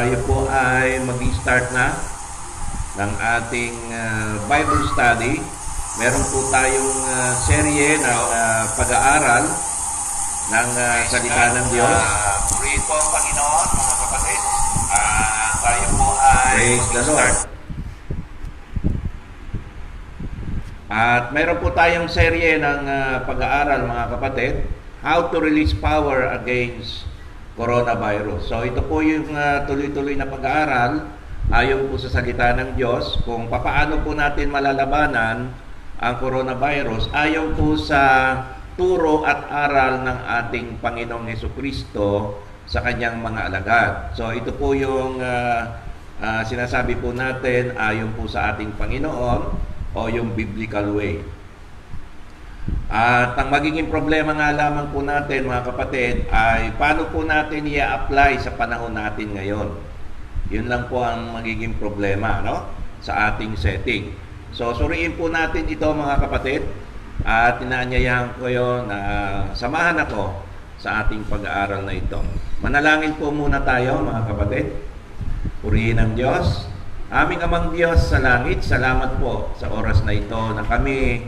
tayo po ay mag-start na ng ating Bible study. Meron po tayong serye ng pag-aaral ng salita ng Diyos. Pray po ang Panginoon, mga kapatid. Tayo po ay Praise the Lord. At meron po tayong serye ng pag-aaral, mga kapatid, How to Release Power Against Coronavirus. So ito po yung tuloy-tuloy na pag-aaral ayon po sa salita ng Diyos kung paano po natin malalabanan ang coronavirus ayon po sa turo at aral ng ating Panginoong Hesukristo sa kanyang mga alagad. So ito po yung sinasabi po natin ayon po sa ating Panginoon o yung biblical way. At ang magiging problema nga lamang po natin, mga kapatid, ay paano po natin i-apply sa panahon natin ngayon. Yun lang po ang magiging problema, no? Sa ating setting. So, suriin po natin ito, mga kapatid, at inaanyayahan ko yun na samahan ako sa ating pag-aaral na ito. Manalangin po muna tayo, mga kapatid. Purihin ang Diyos. Aming Amang Diyos sa langit, salamat po sa oras na ito na kami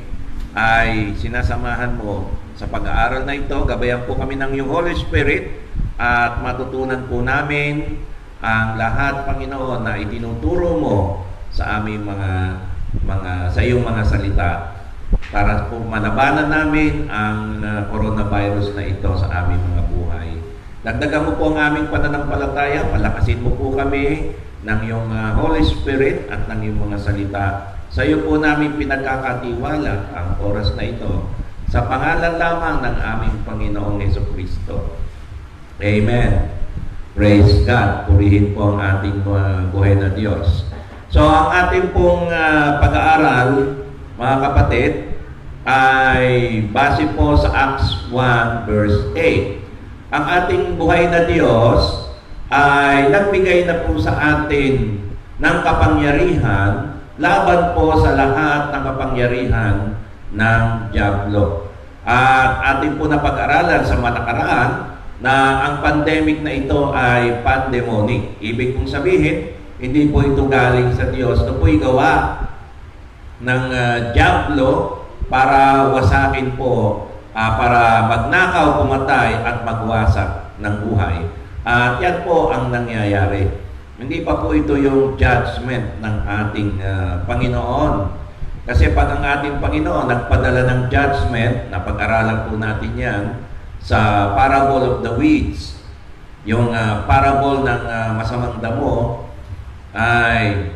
ay sinasamahan mo sa pag-aaral na ito. Gabayan po kami ng iyong Holy Spirit at matutunan po namin ang lahat, Panginoon, na itinuturo mo sa aming sa iyong mga salita para po malabanan namin ang coronavirus na ito sa aming mga buhay. Dagdagan mo po ang aming pananampalataya, palakasin mo po kami ng iyong Holy Spirit at ng iyong mga salita. Sa iyo po namin pinagkakatiwala ang oras na ito sa pangalan lamang ng aming Panginoong Hesukristo. Amen. Praise God. Purihin po ang ating buhay na Diyos. So, ang ating pong pag-aaral, mga kapatid, ay base po sa Acts 1 verse 8. Ang ating buhay na Diyos ay nagbigay na po sa atin ng kapangyarihan laban po sa lahat ng kapangyarihan ng dyablo. At ating po napag-aralan sa nakaraan na ang pandemic na ito ay pandemonic. Ibig kong sabihin, hindi po ito galing sa Diyos. Ito po'y gawa ng dyablo para wasakin po, para magnakaw, pumatay at magwasak ng buhay. At yan po ang nangyayari. Hindi pa po ito yung judgment ng ating Panginoon. Kasi pag ang ating Panginoon nagpadala ng judgment, napag-aralan po natin yan sa parable of the weeds. Yung parable ng masamang damo ay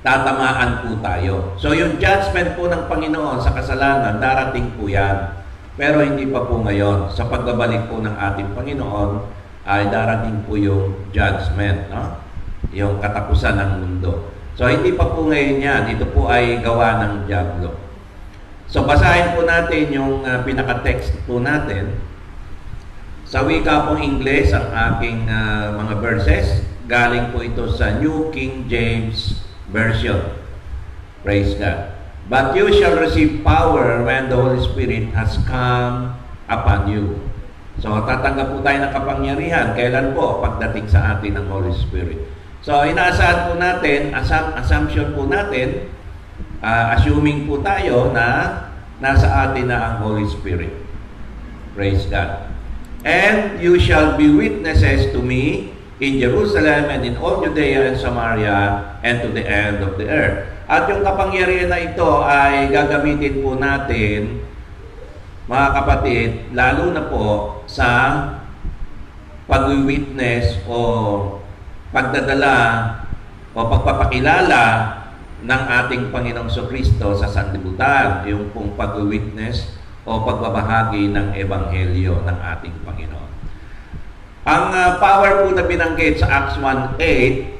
tatamaan po tayo. So yung judgment po ng Panginoon sa kasalanan, darating po yan. Pero hindi pa po ngayon. Sa pagbabalik po ng ating Panginoon, ay darating po yung judgment, no? Yung katapusan ng mundo. So, hindi pa po ngayon yan. Ito po ay gawa ng dyablo. So, basahin po natin yung pinaka-text po natin. Sa wika pong Ingles, ang aking mga verses, galing po ito sa New King James Version. Praise God. But you shall receive power when the Holy Spirit has come upon you. So, tatanggap po tayo ng kapangyarihan. Kailan po? Pagdating sa atin ng Holy Spirit. So, inaasahan po natin, assumption po natin, assuming po tayo na nasa atin na ang Holy Spirit. Praise God. And you shall be witnesses to me in Jerusalem and in all Judea and Samaria and to the end of the earth. At yung kapangyarihan na ito ay gagamitin po natin, mga kapatid, lalo na po sa pag-witness o pagdadala o pagpapakilala ng ating Panginoong Kristo sa sanlibutan, yung pong pag-witness o pagbabahagi ng Ebanghelyo ng ating Panginoon. Ang power po na binanggit sa Acts 1:8,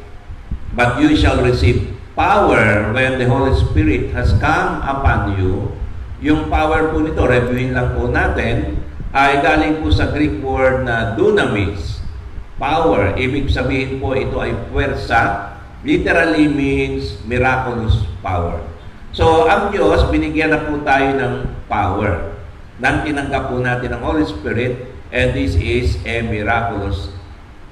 but you shall receive power when the Holy Spirit has come upon you. Yung power po nito, reviewin lang po natin, ay galing po sa Greek word na dunamis. Power, ibig sabihin po ito ay puwersa, literally means miraculous power. So, ang Diyos, binigyan na po tayo ng power. Nang tinanggap po natin ang Holy Spirit, and this is a miraculous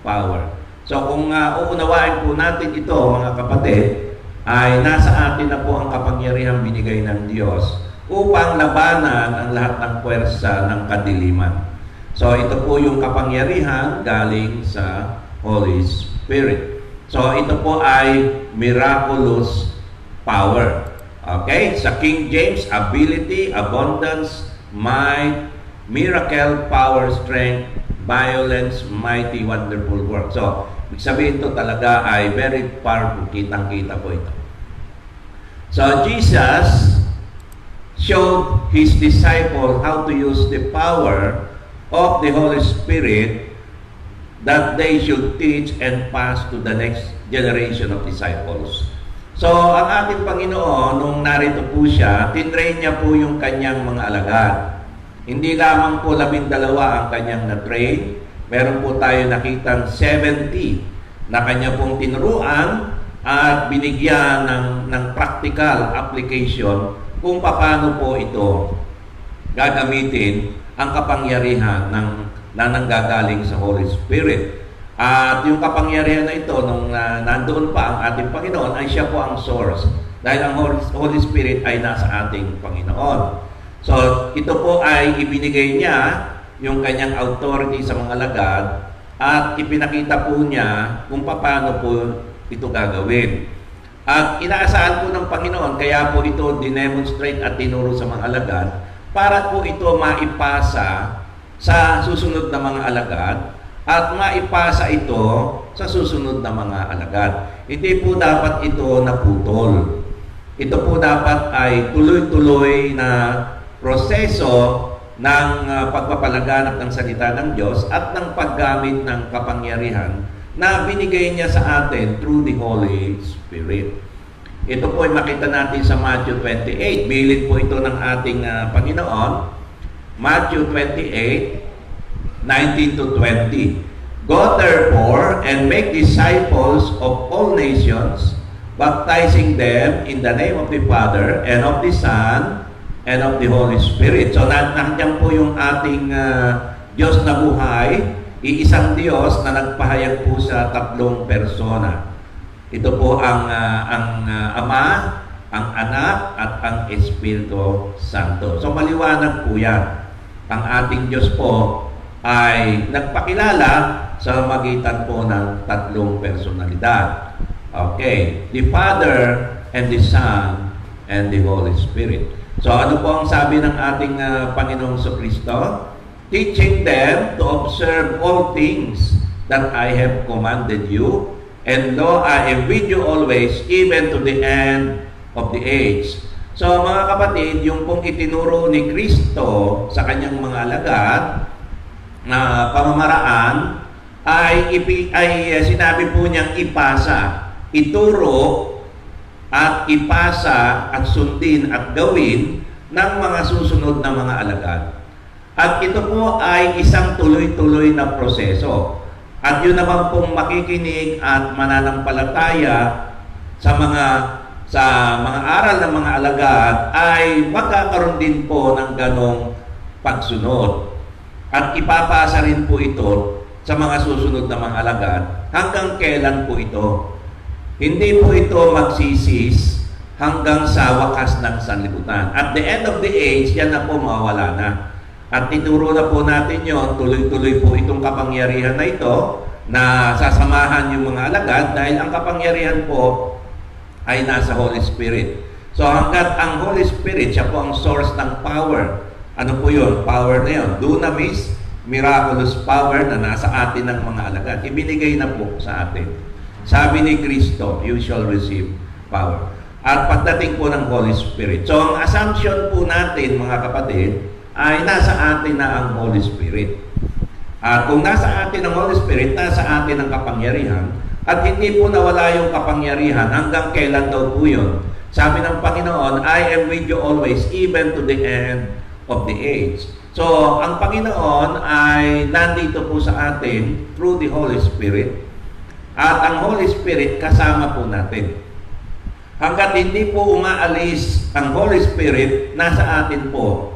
power. So kung uunawain po natin ito, mga kapatid, ay nasa atin na po ang kapangyarihang binigay ng Diyos upang labanan ang lahat ng puwersa ng kadiliman. So ito po yung kapangyarihan galing sa Holy Spirit. So ito po ay miraculous power. Okay? Sa King James, ability, abundance, might, miracle, power, strength, violence, mighty, wonderful work. So, ibig sabihin ito talaga ay very powerful. Kitang-kita po ito. So, Jesus showed His disciple how to use the power of the Holy Spirit that they should teach and pass to the next generation of disciples. So, ang ating Panginoon, nung narito po siya, tinrain niya po yung kanyang mga alagad. Hindi lamang po 12 ang kanyang na-train. Meron po tayo nakitang 70 na kanya pong tinuruan at binigyan ng practical application kung paano po ito gagamitin ang kapangyarihan na nanggagaling sa Holy Spirit. At yung kapangyarihan na ito, nung nandoon pa ang ating Panginoon, ay siya po ang source. Dahil ang Holy Spirit ay nasa ating Panginoon. So, ito po ay ibinigay niya yung kanyang authority sa mga alagad at ipinakita po niya kung paano po ito gagawin. At inaasahan po ng Panginoon, kaya po ito dinemonstrate at tinuro sa mga alagad para po ito maipasa sa susunod na mga alagad at maipasa ito sa susunod na mga alagad. Hindi po dapat ito naputol. Ito po dapat ay tuloy-tuloy na proseso ng pagpapalaganap ng salita ng Diyos at ng paggamit ng kapangyarihan na binigay niya sa atin through the Holy Spirit. Ito po ay makita natin sa Matthew 28. Bilid po ito ng ating Panginoon. Matthew 28, 19 to 20. Go therefore and make disciples of all nations, baptizing them in the name of the Father and of the Son and of the Holy Spirit. So, nandiyan po yung ating Diyos na buhay, iisang Diyos na nagpahayag po sa 3 persona. Ito po ang Ama, ang Anak, at ang Espiritu Santo. So, maliwanag po yan. Ang ating Diyos po ay nagpakilala sa magitan po ng 3 personalidad. Okay. The Father and the Son and the Holy Spirit. So, ano po ang sabi ng ating Panginoong Kristo? Teaching them to observe all things that I have commanded you, and lo, I am with you always, even to the end of the age. So, mga kapatid, yung pong itinuro ni Kristo sa kanyang mga alagad na pamamaraan ay sinabi po niyang ipasa, ituro, at ipasa at sundin at gawin ng mga susunod na mga alagad. At ito po ay isang tuloy-tuloy na proseso. At yun naman pong makikinig at mananampalataya sa mga aral ng mga alagad ay magkakaroon din po ng ganong pagsunod. At ipapasa rin po ito sa mga susunod na mga alagad hanggang kailan po ito. Hindi po ito magsisis hanggang sa wakas ng sanlibutan. At the end of the age, yan na po mawawala na. At ituro na po natin yon, tuloy-tuloy po itong kapangyarihan na ito na sasamahan yung mga alagad dahil ang kapangyarihan po ay nasa Holy Spirit. So hanggat ang Holy Spirit, siya po ang source ng power. Ano po yun? Power na yun. Dunamis, miraculous power na nasa atin ng mga alagad. Ibinigay na po sa atin. Sabi ni Kristo, you shall receive power. At pagdating po ng Holy Spirit. So, ang assumption po natin, mga kapatid, ay nasa atin na ang Holy Spirit. At kung nasa atin ang Holy Spirit, nasa atin ang kapangyarihan. At hindi po nawala yung kapangyarihan hanggang kailan daw po yun. Sabi ng Panginoon, I am with you always, even to the end of the age. So, ang Panginoon ay nandito po sa atin through the Holy Spirit. At ang Holy Spirit kasama po natin. Hanggat hindi po umaalis ang Holy Spirit, nasa atin po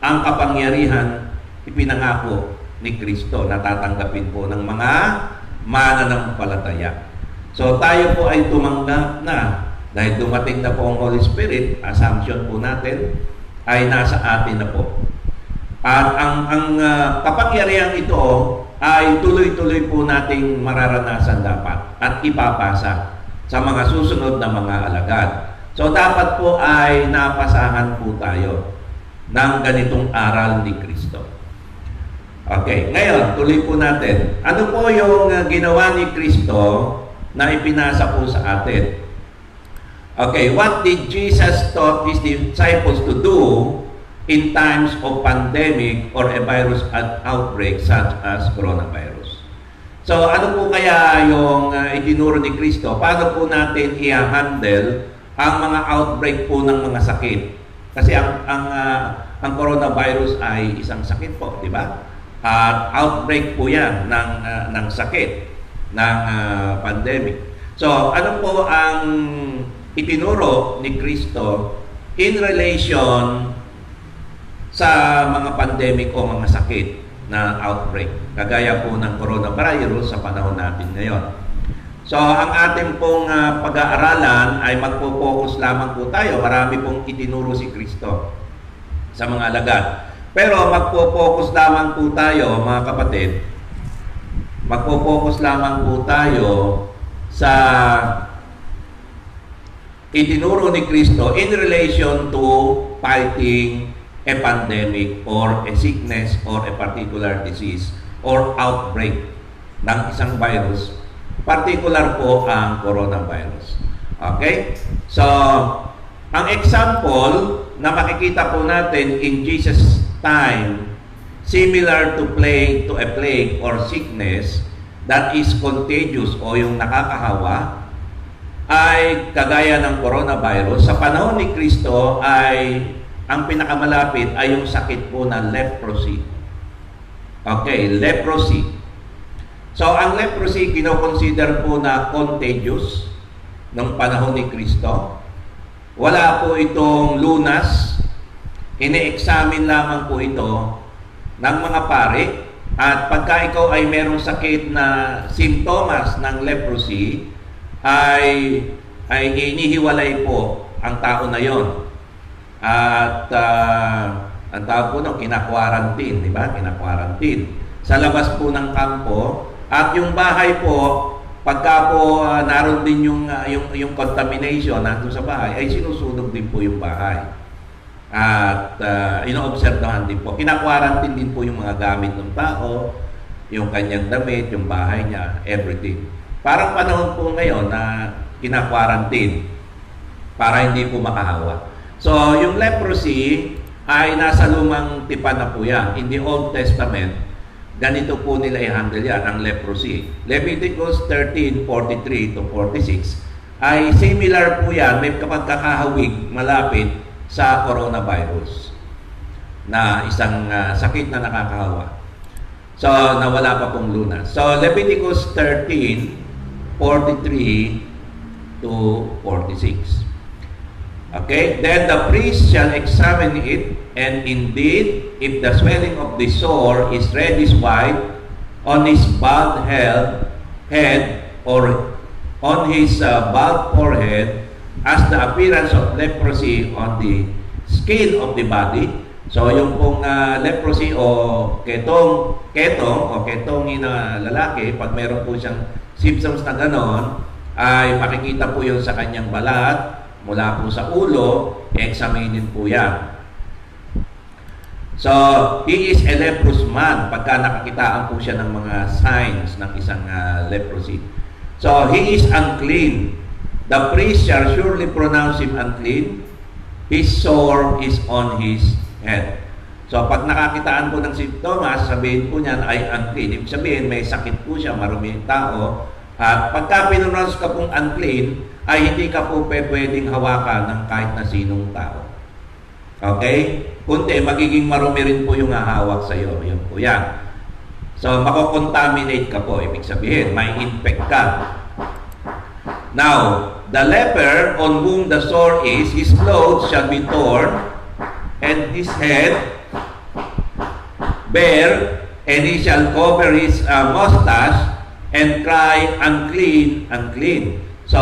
ang kapangyarihan ipinangako ni Kristo na tatanggapin po ng mga mananampalataya. So tayo po ay tumanggap na dahil dumating na po ang Holy Spirit, assumption po natin ay nasa atin na po. At ang kapangyarihan ito ay tuloy-tuloy po nating mararanasan dapat at ipapasa sa mga susunod na mga alagad. So dapat po ay napasahan po tayo ng ganitong aral ni Kristo. Okay, ngayon tuloy po natin. Ano po yung ginawa ni Kristo na ipinasa po sa atin? Okay, what did Jesus taught his disciples to do in times of pandemic or a virus outbreak such as coronavirus? So, ano po kaya yung itinuro ni Kristo? Paano po natin i-handle ang mga outbreak po ng mga sakit? Kasi ang coronavirus ay isang sakit po, di ba? At outbreak po yan ng sakit, ng pandemic. So, ano po ang itinuro ni Kristo in relation sa mga pandemic o mga sakit na outbreak, kagaya po ng coronavirus sa panahon natin ngayon. So, ang ating pong pag-aaralan ay magpo-focus lamang po tayo. Marami pong itinuro si Kristo sa mga alagad. Pero magpo-focus lamang po tayo, mga kapatid, magpo-focus lamang po tayo sa itinuro ni Kristo in relation to fighting a pandemic or a sickness or a particular disease or outbreak ng isang virus, particular po ang coronavirus. Okay? So, ang example na makikita po natin in Jesus' time, similar to a plague or sickness that is contagious o yung nakakahawa, ay kagaya ng coronavirus. Sa panahon ni Kristo ay ang pinakamalapit ay yung sakit po ng leprosy. Okay, leprosy. So, ang leprosy kino-consider po na contagious ng panahon ni Kristo. Wala po itong lunas. Ine-examine lamang po ito ng mga pari. At pagka ikaw ay merong sakit na simptomas ng leprosy, ay inihiwalay po ang tao na yon. At ang tawag po nung kina-quarantine, di ba? Kina-quarantine. Sa labas po ng kampo. At yung bahay po, pagka po naroon din yung contamination nandun sa bahay, ay sinusunog din po yung bahay. At ino-observahan din po. Kina-quarantine din po yung mga gamit ng tao, yung kanyang damit, yung bahay niya, everything. Parang panahon po ngayon na kina-quarantine para hindi po makahawa. So, yung leprosy ay nasa lumang tipan na po yan. In the Old Testament, ganito po nila i-handle yan, ang leprosy. Leviticus 13:43 to 46 ay similar po yan, may kapagkakahawig malapit sa coronavirus na isang sakit na nakakahawa. So, nawala pa pong lunas. So, Leviticus 13:43 to 46. Okay? Then the priest shall examine it, and indeed, if the swelling of the sore is reddish white on his bald head or on his bald forehead, as the appearance of leprosy on the skin of the body. So, yung pong leprosy o ketong na lalaki, pag meron po siyang symptoms na ganon, ay makikita po yun sa kanyang balat, mula po sa ulo, examinin po yan. So, he is a leprous man pagka nakakitaan po siya ng mga signs ng isang leprosy. So, he is unclean. The priest shall surely pronounce him unclean. His sore is on his head. So, pag nakakitaan po ng simptomas, sabihin po niyan ay unclean. Ibig sabihin, may sakit po siya, marumi yung tao. At pagka pinunounce ka pong unclean, ay hindi ka po pwedeng hawakan ng kahit na sinong tao. Okay? Kundi, magiging marumi rin po yung hahawak sa iyo. Yun po yan. So, mako-contaminate ka po. Ibig sabihin, may infect ka. Now, the leper on whom the sore is, his clothes shall be torn, and his head bare, and he shall cover his mustache and cry, unclean, unclean. So,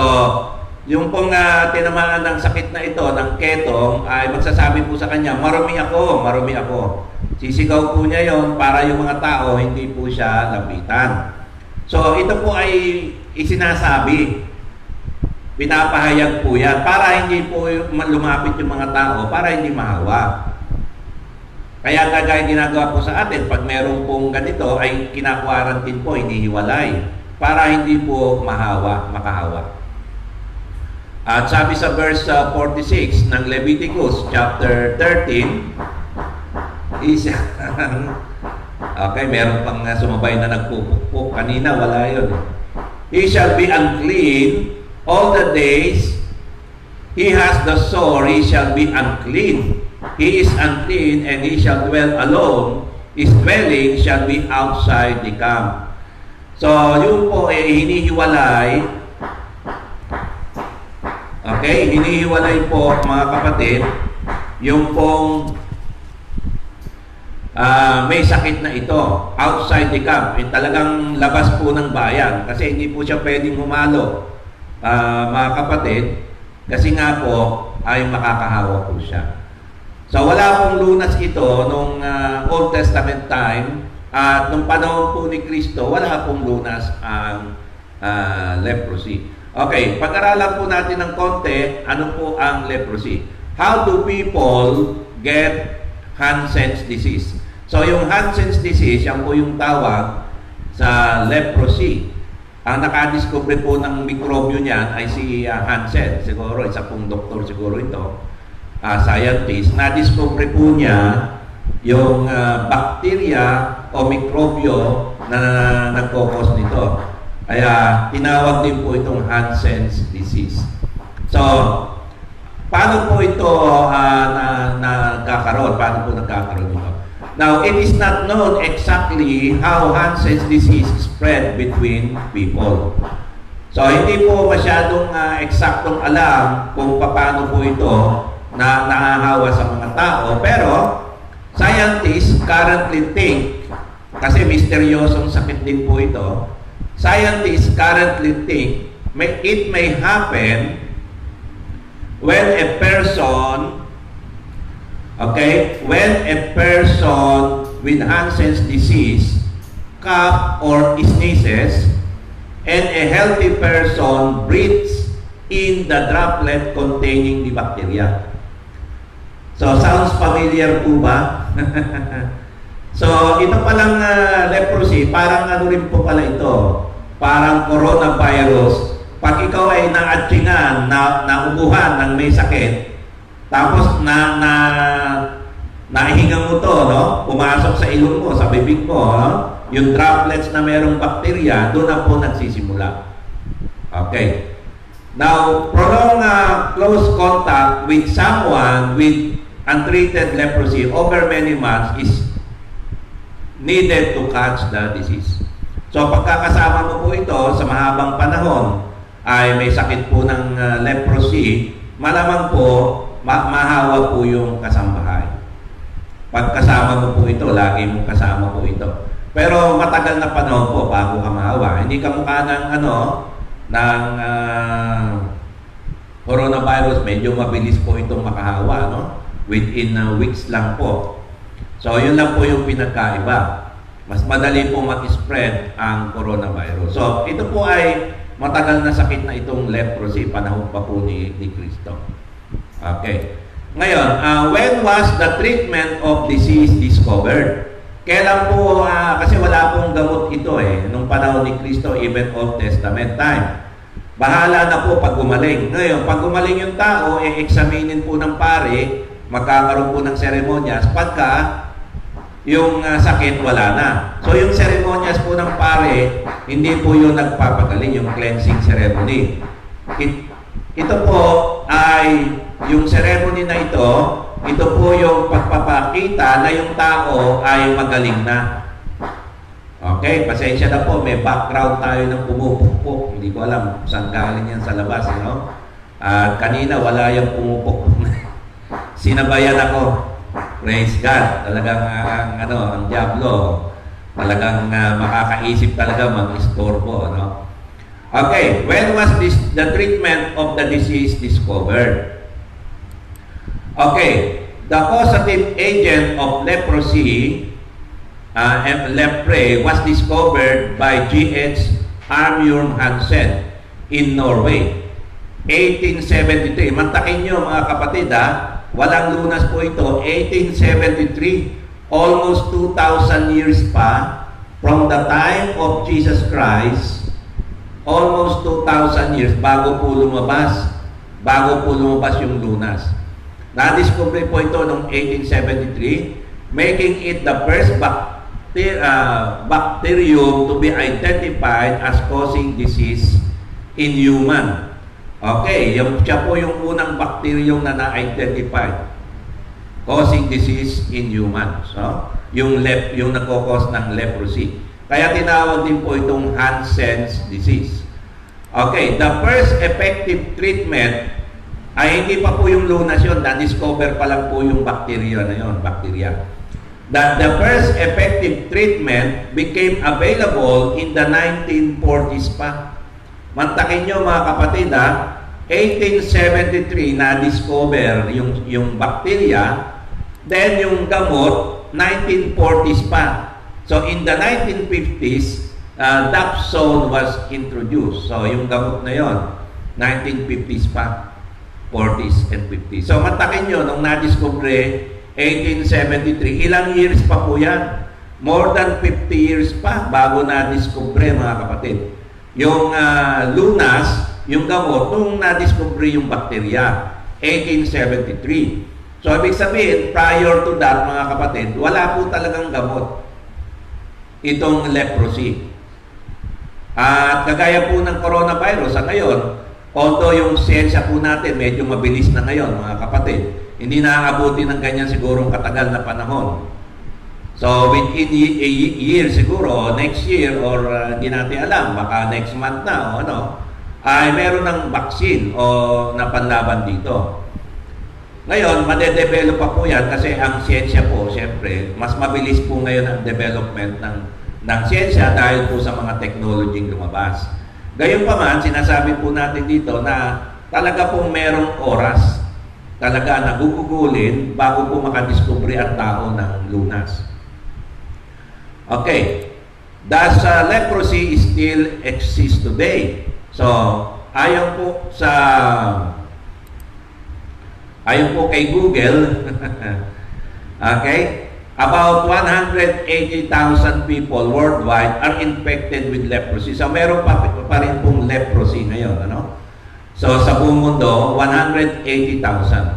yung pong tinamaan ng sakit na ito, ng ketong, ay magsasabi po sa kanya, marumi ako, marumi ako. Sisigaw po niya yon para yung mga tao hindi po siya lapitan. So, ito po ay isinasabi. Pinapahayag po yan para hindi po lumapit yung mga tao, para hindi mahawa. Kaya kagaya ginagawa po sa atin, pag meron pong ganito, ay kinakwarantin po, hinihiwalay, para hindi po makahawa. At sabi sa verse 46 ng Leviticus chapter 13, okay, meron pang sumabay na nagpupukpuk. Kanina, wala yun. He shall be unclean all the days he has the sore, he shall be unclean. He is unclean and he shall dwell alone. His dwelling shall be outside the camp. So, yun po hinihiwalay. Okay, hinihiwalay po mga kapatid, yung pong may sakit na ito, outside the camp, talagang labas po ng bayan, kasi hindi po siya pwedeng humalo, mga kapatid, kasi nga po ay makakahawa po siya. So wala pong lunas ito nung Old Testament time, at nung panahon po ni Kristo, wala pong lunas ang leprosy. Okay, pag-aralan po natin ng konti, ano po ang leprosy? How do people get Hansen's disease? So, yung Hansen's disease, yan po yung tawag sa leprosy. Ang nakadiscover po ng mikrobyo niyan ay si Hansen. Siguro, isa pong doktor siguro ito, scientist. Na-discover po niya yung bacteria o mikrobyo na nagkokos nito. Kaya tinawag din po itong Hansen's disease. So, paano po ito nagkakaroon? Paano po nagkakaroon ito? Now, it is not known exactly how Hansen's disease spread between people. So, hindi po masyadong eksaktong alam kung paano po ito na nahahawa sa mga tao. Pero, scientists currently think, kasi misteryosong sakit din po ito, scientists currently think it may happen when a person with Hansen's disease cough or sneezes and a healthy person breathes in the droplet containing the bacteria. So, sounds familiar po ba? So, ito palang leprosy, parang ano rin po pala ito, parang coronavirus. Pag ikaw ay naatsingan, naubuhan ng may sakit, tapos nahihinga mo to, no? Pumasok sa ilong mo, sa bibig mo, no? Yung droplets na mayroong bakterya, doon na po nagsisimula. Okay. Now, prolonged close contact with someone with untreated leprosy over many months is needed to catch the disease. So pagkakasama mo po ito sa mahabang panahon ay may sakit po ng leprosy, malamang po mahawa po yung kasambahay. Pagkasama mo po ito, lagi mong kasama po ito. Pero matagal na panahon po bago ka mahawa. Hindi ka mukha ng coronavirus, medyo mabilis po itong makahawa, no? Within weeks lang po. So, yun lang po yung pinagkaiba. Mas madali po mag-spread ang coronavirus. So, ito po ay matagal na sakit na itong leprosy, panahon pa po ni Kristo. Okay. Ngayon, when was the treatment of disease discovered? Kailan po, kasi wala pong gamot ito nung panahon ni Kristo, even Old Testament time. Bahala na po pag gumaling. Ngayon, pag gumaling yung tao, examinin po ng pare, magkakaroon po ng seremonyas, pagka yung sakit wala na. So yung seremonyas po ng pare, hindi po yung nagpapagaling, yung cleansing ceremony. Ito po ay, yung ceremony na ito po yung pagpapakita na yung tao ay magaling na. Okay, pasensya na po, may background tayo ng pumupukpuk. Hindi ko alam saan galing yan sa labas, no? At kanina wala yung pumupukpuk. Sinabayan ako. Praise God. Talagang ang diablo Talagang makakaisip talaga mag-istorbo, no? Okay, when was the treatment of the disease discovered? Okay, the causative agent of leprosy, lepre, was discovered by G.H. Armjorn Hansen in Norway, 1873. Mantakin nyo mga kapatid walang lunas po ito, 1873, almost 2,000 years pa from the time of Jesus Christ. Almost 2,000 years bago po lumabas yung lunas. Na-discover po ito noong 1873, making it the first bacterium to be identified as causing disease in human. Okay, siya po yung unang bacterium na na-identify causing disease in human. So, yung nagkakos ng leprosy. Kaya tinawag din po itong Hansen's disease. Okay, the first effective treatment ay hindi pa po yung lunas yun, na-discover pa lang po yung bacteria na yun, bacteria. That the first effective treatment became available in the 1940s pa. Mantakin nyo mga kapatid 1873 na-discover yung bacteria, then yung gamot, 1940s pa. So in the 1950s, Dapsone was introduced. So yung gamot na yon, 1950s pa, 40s and 50s. So matakin nyo, nung na-discover 1873, ilang years pa po yan? More than 50 years pa bago na-discover mga kapatid. Yung lunas, yung gamot, nung na-discover yung bacteria, 1873. So ibig sabihin, prior to that mga kapatid, wala po talagang gamot itong leprosy. At kagaya po ng coronavirus sa ngayon, although yung siyensya po natin medyo mabilis na ngayon mga kapatid, hindi nakakabuti ng ganyan sigurong katagal na panahon. So within a year siguro, next year or hindi natin alam, baka next month na o ay meron ng vaccine o na panlaban dito. Ngayon, madedevelop pa po yan kasi ang siyensya po, siyempre, mas mabilis po ngayon ang development ng siyensya dahil po sa mga technology lumabas. Gayunpaman, sinasabi po natin dito na talaga pong merong oras talaga na gugugulin bago po makadiscovery ang tao ng lunas. Okay. Does leprosy still exist today? So, ayon po kay Google, okay, about 180,000 people worldwide are infected with leprosy. So, meron pa rin pong leprosy ngayon, So, sa buong mundo, 180,000.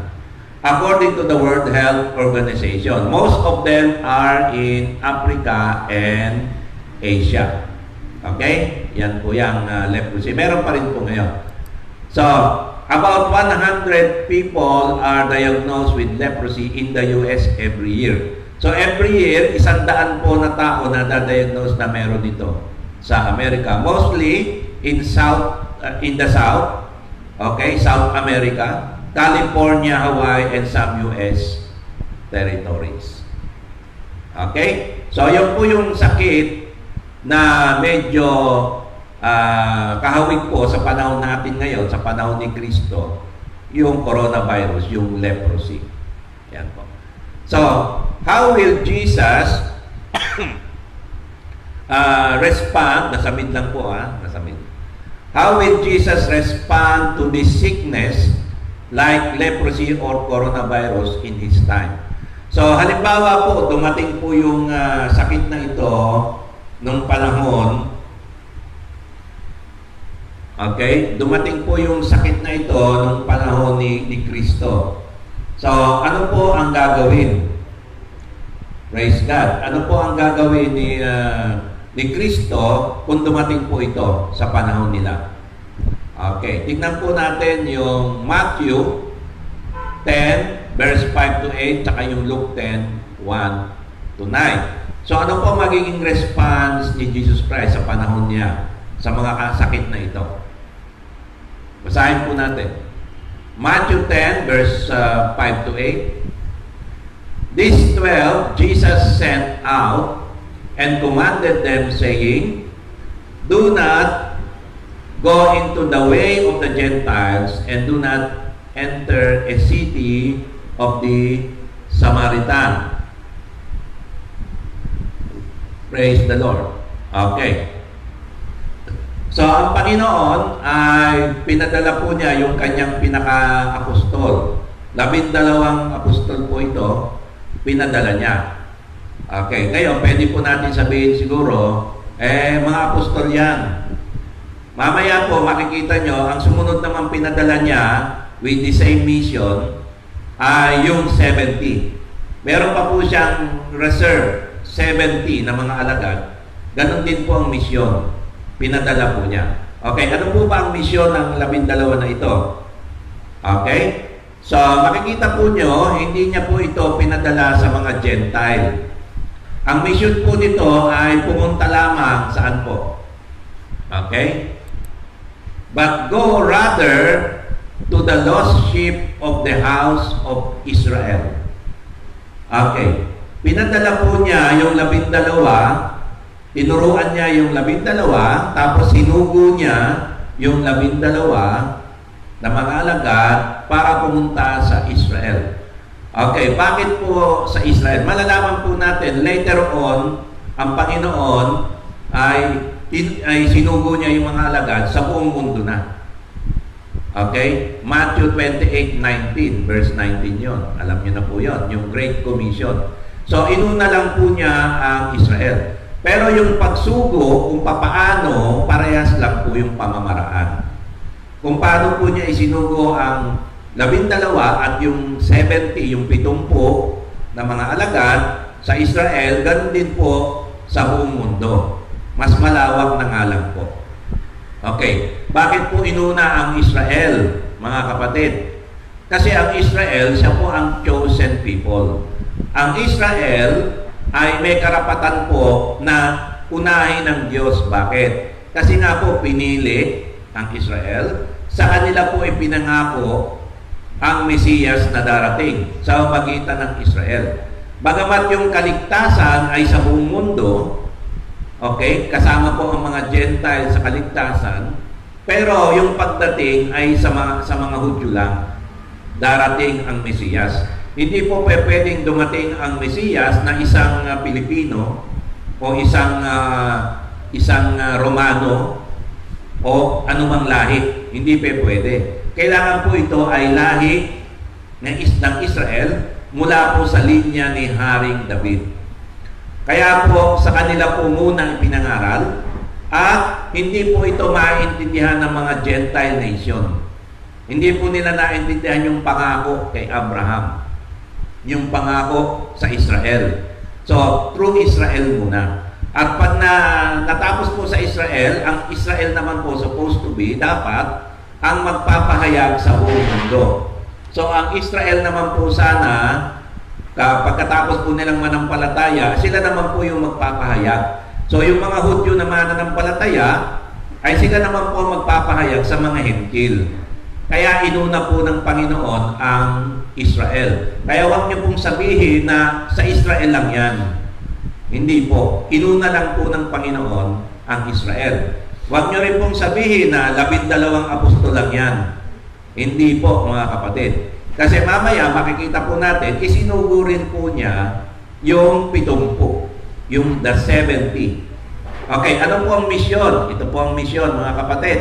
According to the World Health Organization, most of them are in Africa and Asia. Okay? Yan po yung leprosy. Meron pa rin po ngayon. So, about 100 people are diagnosed with leprosy in the US every year. So every year, 100 po na tao na na-diagnose na meron dito sa Amerika. Mostly in the South, okay, South America, California, Hawaii, and some US territories. Okay? So yun po yung sakit na medyo kahawig po sa panahon natin ngayon, sa panahon ni Kristo, yung coronavirus, yung leprosy. Yan po. So, how will Jesus respond? Nasamid lang po nasamid. How will Jesus respond to this sickness like leprosy or coronavirus in His time? So, halimbawa po, dumating po yung sakit na ito nung panahon. Okay? Dumating po yung sakit na ito nung panahon ni Kristo. So, ano po ang gagawin? Praise God. Ano po ang gagawin ni Kristo kung dumating po ito sa panahon nila? Okay. Tignan po natin yung Matthew 10, verse 5 to 8, saka yung Luke 10, 1 to 9. So, ano po magiging response ni Jesus Christ sa panahon niya sa mga kasakit na ito? Basahin po natin. Matthew 10, verse 5 to 8. These 12 Jesus sent out and commanded them, saying, do not go into the way of the Gentiles, and do not enter a city of the Samaritan. Praise the Lord. Okay. So, ang Panginoon ay pinadala po niya yung kanyang pinaka-apostol. 12 apostol po ito, pinadala niya. Okay, ngayon, pwede po natin sabihin siguro, mga apostol yan. Mamaya po, makikita nyo, ang sumunod naman pinadala niya with the same mission ay yung 70. Meron pa po siyang reserve, 70 na mga alagad. Ganon din po ang misyon. Pinadala po niya. Okay, ano po ba ang misyon ng 12 na ito? Okay? So, makikita po nyo, hindi niya po ito pinadala sa mga Gentile. Ang mission po nito ay pumunta lamang saan po? Okay? But go rather to the lost sheep of the house of Israel. Okay. Pinadala po niya yung 12, tinuruan niya yung 12, tapos sinugo niya yung 12 na mga alagad para pumunta sa Israel. Okay, bakit po sa Israel? Malalaman po natin, later on, ang Panginoon ay sinugo niya yung mga alagad sa buong mundo na. Okay? Matthew 28:19, verse 19 yon. Alam niyo na po yon, yung Great Commission. So, inuna lang po niya ang Israel. Pero yung pagsugo, kung papaano, parehas lang po yung pamamaraan. Kung paano po niya isinugo ang 12 at yung 70, yung 70 na mga alagad sa Israel, ganun din po sa buong mundo. Mas malawak na nga lang po. Okay. Bakit po inuna ang Israel, mga kapatid? Kasi ang Israel, siya po ang chosen people. Ang Israel ay may karapatan po na unahin ng Diyos. Bakit? Kasi nga po pinili ang Israel. Sa kanila po ipinangako ang Mesiyas na darating sa pagitan ng Israel. Bagamat yung kaligtasan ay sa buong mundo, okay, kasama po ang mga Gentile sa kaligtasan, pero yung pagdating ay sa mga Hudyo lang. Darating ang Mesiyas. Hindi po pwedeng dumating ang Mesiyas na isang Pilipino o isang Romano o anumang lahi. Hindi pwede. Kailangan po ito ay lahi ng Israel mula po sa linya ni Haring David. Kaya po sa kanila po muna ipinangaral at hindi po ito maintindihan ng mga Gentile nation. Hindi po nila naintindihan yung pangako kay Abraham. Yung pangako sa Israel. So, through Israel muna. At pag natapos po sa Israel, ang Israel naman po supposed to be dapat ang magpapahayag sa buong mundo. So, ang Israel naman po sana, pagkatapos po nilang manampalataya, sila naman po yung magpapahayag. So, yung mga Hudyo na mananampalataya, ay sila naman po magpapahayag sa mga Hentil. Kaya inuna po ng Panginoon ang Israel. Kaya huwag niyo pong sabihin na sa Israel lang yan. Hindi po. Inuna lang po ng Panginoon ang Israel. Huwag niyo rin pong sabihin na 12 apostol lang yan. Hindi po, mga kapatid. Kasi mamaya makikita po natin, isinugo rin po niya yung 70, yung the 70. Okay, ano po ang misyon? Ito po ang misyon, mga kapatid.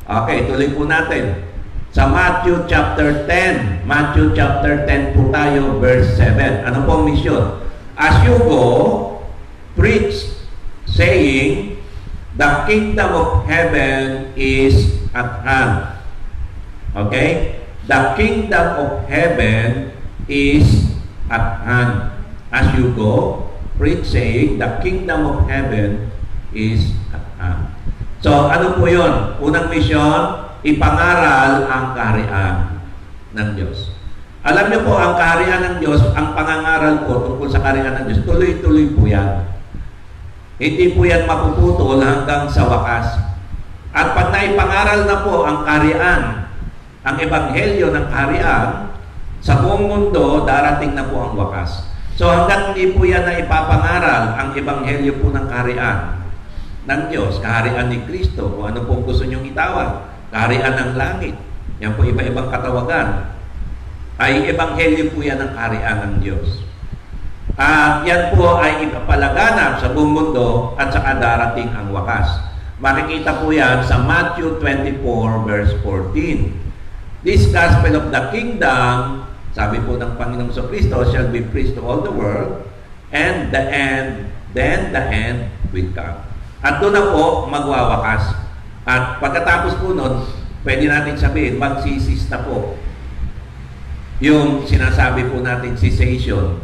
Okay, tuloy po natin. Sa Matthew chapter 10. Matthew chapter 10 po tayo, verse 7. Ano po ang misyon? As you go, preach, saying, the kingdom of heaven is at hand. Okay? The kingdom of heaven is at hand. As you go, preach, saying, the kingdom of heaven is at hand. So, ano po yun? Unang misyon, ipangaral ang kaharian ng Diyos. Alam niyo po, ang kaharian ng Diyos, ang pangangaral po tungkol sa kaharian ng Diyos, tuloy-tuloy po yan. Hindi po yan mapuputol hanggang sa wakas. At pag naipangaral na po ang kaharian, ang ebanghelyo ng kaharian, sa buong mundo, darating na po ang wakas. So hanggat hindi po yan na ipapangaral ang ebanghelyo po ng kaharian ng Diyos, kaharian ni Kristo, kung ano po gusto nyong itawag, kaharian ng langit, yan po iba-ibang katawagan, ay ebanghelyo po yan ng kaharian ng Diyos. At yan po ay ipapalaganap sa buong mundo at saka darating ang wakas. Makikita po yan sa Matthew 24 verse 14. This gospel of the kingdom, sabi po ng Panginoong Kristo, shall be preached to all the world, and then the end will come. At doon na po magwawakas. At pagkatapos po nun, pwede natin sabihin, magsisis na po yung sinasabi po natin cessation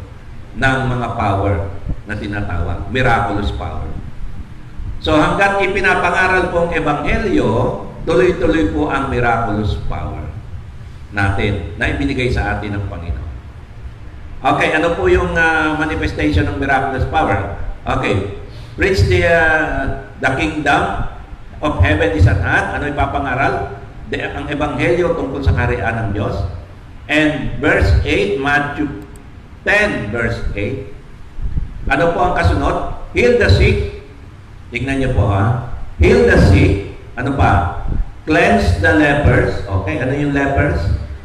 ng mga power na tinatawag, miraculous power. So hanggat ipinapangaral pong ebanghelyo, tuloy-tuloy po ang miraculous power natin na ibinigay sa atin ng Panginoon. Okay, ano po yung manifestation ng miraculous power? Okay, preach the kingdom of heaven is at hand. Ano ipapangaral? Ang ebanghelyo tungkol sa kaharian ng Diyos. And verse 8, Matthew 10 verse 8. Ano po ang kasunod? Heal the sick. Tingnan niyo po Heal the sick. Ano pa? Cleanse the lepers. Okay, ano yung lepers?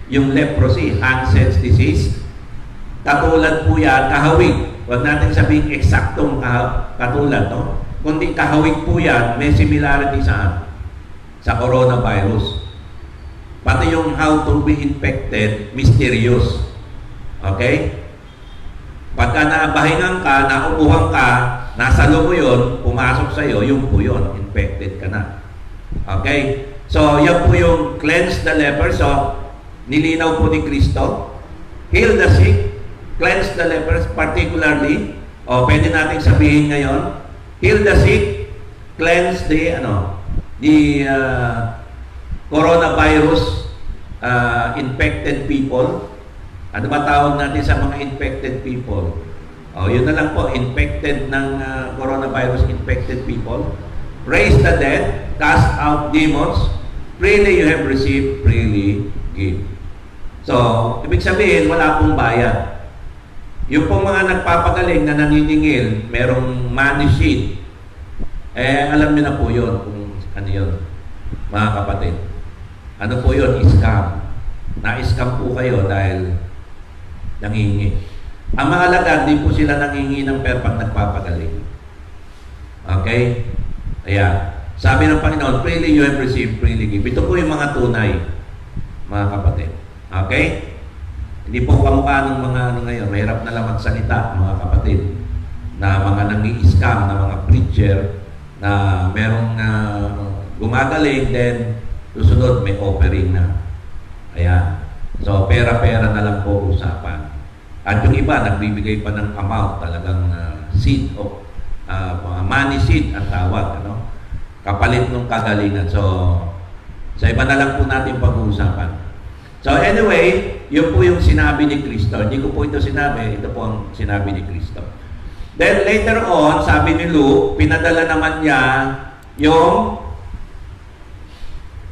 Yung leprosy, Hansen's disease. Katulad po yan, kahawig. Huwag natin sabihin eksaktong katulad, no? Kundi kahawig po yan, may similarity sa coronavirus. Pati yung how to be infected, mysterious. Okay? Pagka nabahingan ka, naupuhan ka, nasa loob mo yun, pumasok sa'yo, yung po yun, infected ka na. Okay? So, yan po yung cleanse the leper. So, nilinaw po ni Kristo. Heal the sick, cleanse the lepers, particularly, pwede natin sabihin ngayon, heal the sick, cleanse the coronavirus infected people. Ano ba tawag natin sa mga infected people? Yun na lang po, infected ng coronavirus infected people. Raise the dead, cast out demons, freely you have received, freely give. So, ibig sabihin, wala pong bayad. Yung pong mga nagpapagaling na naniningil, merong money sheet, alam niyo na po yun kung ano yun, mga kapatid. Ano po yun? Scam. Na-scam po kayo dahil nangingi. Ang mga lagad, di po sila nangingi ng pera pag nagpapagaling. Okay? Ayan. Sabi ng Panginoon, freely you have received, freely give. Ito po yung mga tunay, mga kapatid. Okay? Hindi po kamukha ng mga ngayon. Mahirap na lang magsalita, mga kapatid, na mga nangi-scam, na mga preacher, na merong gumagaling, then susunod may offering na. Ayan. So, pera-pera na lang po usapan. At yung iba, nagbibigay pa ng amount, talagang seed o money seed ang tawag, ano? Kapalit ng kagalingan. So, sa iba na lang po natin pag-uusapan. So anyway, yun po yung sinabi ni Kristo. Hindi ko po ito sinabi, ito po ang sinabi ni Kristo. Then later on, sabi ni Luke, pinadala naman niya yung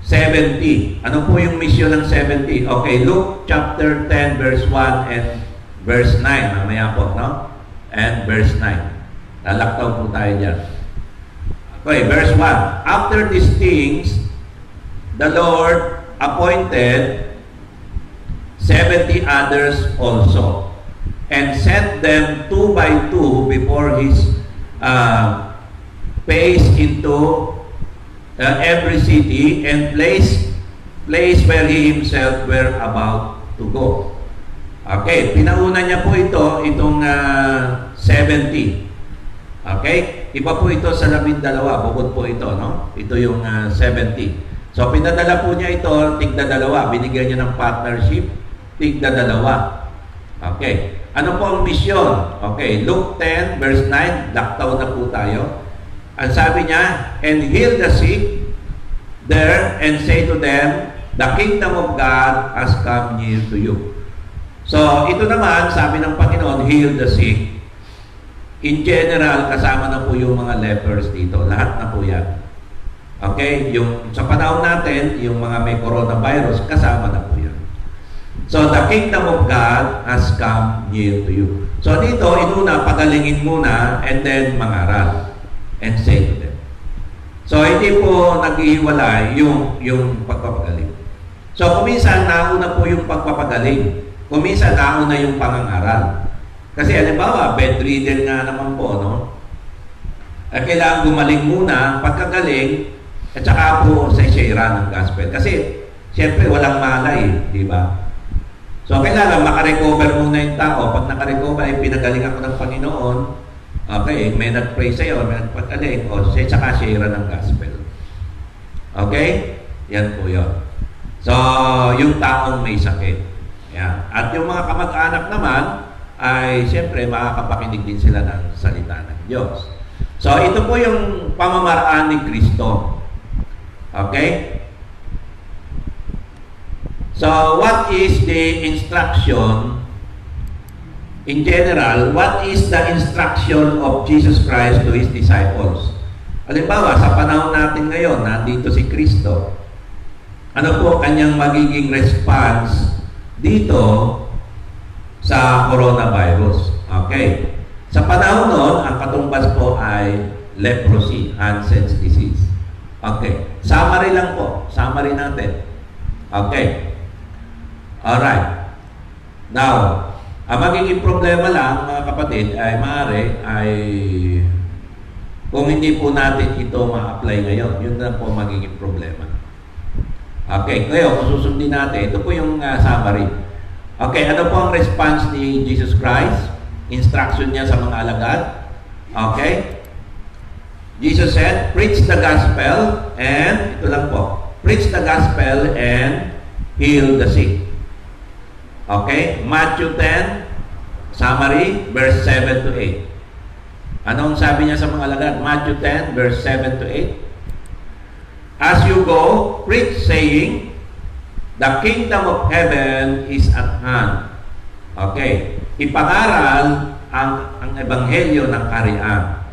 70. Ano po yung mission ng 70? Okay, Luke chapter 10 verse 1 and verse 9. Mamaya po, no? And verse 9. Lalaktaw po tayo dyan. Okay, verse 1. After these things, the Lord appointed 70 others also, and sent them 2 by 2 before his face into every city and place where he himself were about to go. Okay, pinauna niya po itong 70. Okay, iba po ito sa 12, bukod po ito, no? Ito yung 70. So pinadala po niya ito, tigda-2, binigyan niya ng partnership, tigda-2. Okay. Ano po ang misyon? Okay, Luke 10 verse 9, laktaw na po tayo. Ang sabi niya, and heal the sick there and say to them, the kingdom of God has come near to you. So, ito naman, sabi ng Panginoon, heal the sick. In general, kasama na po yung mga lepers dito. Lahat na po yan. Okay? Yung, sa panahon natin, yung mga may coronavirus, kasama na po yan. So, the kingdom of God has come near to you. So dito, inuna, pagalingin muna and then mangaral and say to them. So hindi po naghihiwalay yung pagpapagaling. So kuminsan nauna po yung pagpapagaling. Kuminsan nauna yung pangangaral. Kasi halimbawa, bedridden nga naman po, no? Kailangan gumaling muna, pagkagaling, at saka po sa share ng gospel. Kasi siyempre walang malay, di ba? So, kailangan makarecover muna yung tao. Pag nakarecover, ay pinagaling ako ng Panginoon, okay, may nag-pray sa'yo, may nagpagaling, o saka share ng gospel. Okay? Yan po yun. So, yung taong may sakit. Yan. At yung mga kamag-anak naman, ay siyempre makakapakinig din sila ng salita ng Diyos. So, ito po yung pamamaraan ni Kristo. Okay? So, what is the instruction in general? What is the instruction of Jesus Christ to His disciples? Halimbawa, sa panahon natin ngayon, nandito si Kristo. Ano po kanyang magiging response dito sa coronavirus? Okay. Sa panahon noon, ang katumbas po ay leprosy, Hansen's disease. Okay. Summary lang po. Summary natin. Okay. Alright. Now, ang magiging problema lang, mga kapatid, ay maaari ay kung hindi po natin ito ma-apply ngayon, yun na po magiging problema. Okay. Ngayon, kung susundin natin, ito po yung summary. Okay. Ano po ang response ni Jesus Christ? Instruction niya sa mga alagad. Okay. Jesus said, preach the gospel and, ito lang po, preach the gospel and heal the sick. Okay? Matthew 10, summary, verse 7 to 8. Anong sabi niya sa mga alagad? Matthew 10, verse 7 to 8. As you go, preach saying, the kingdom of heaven is at hand. Okay. Ipangaral ang ebanghelyo ng kaharian.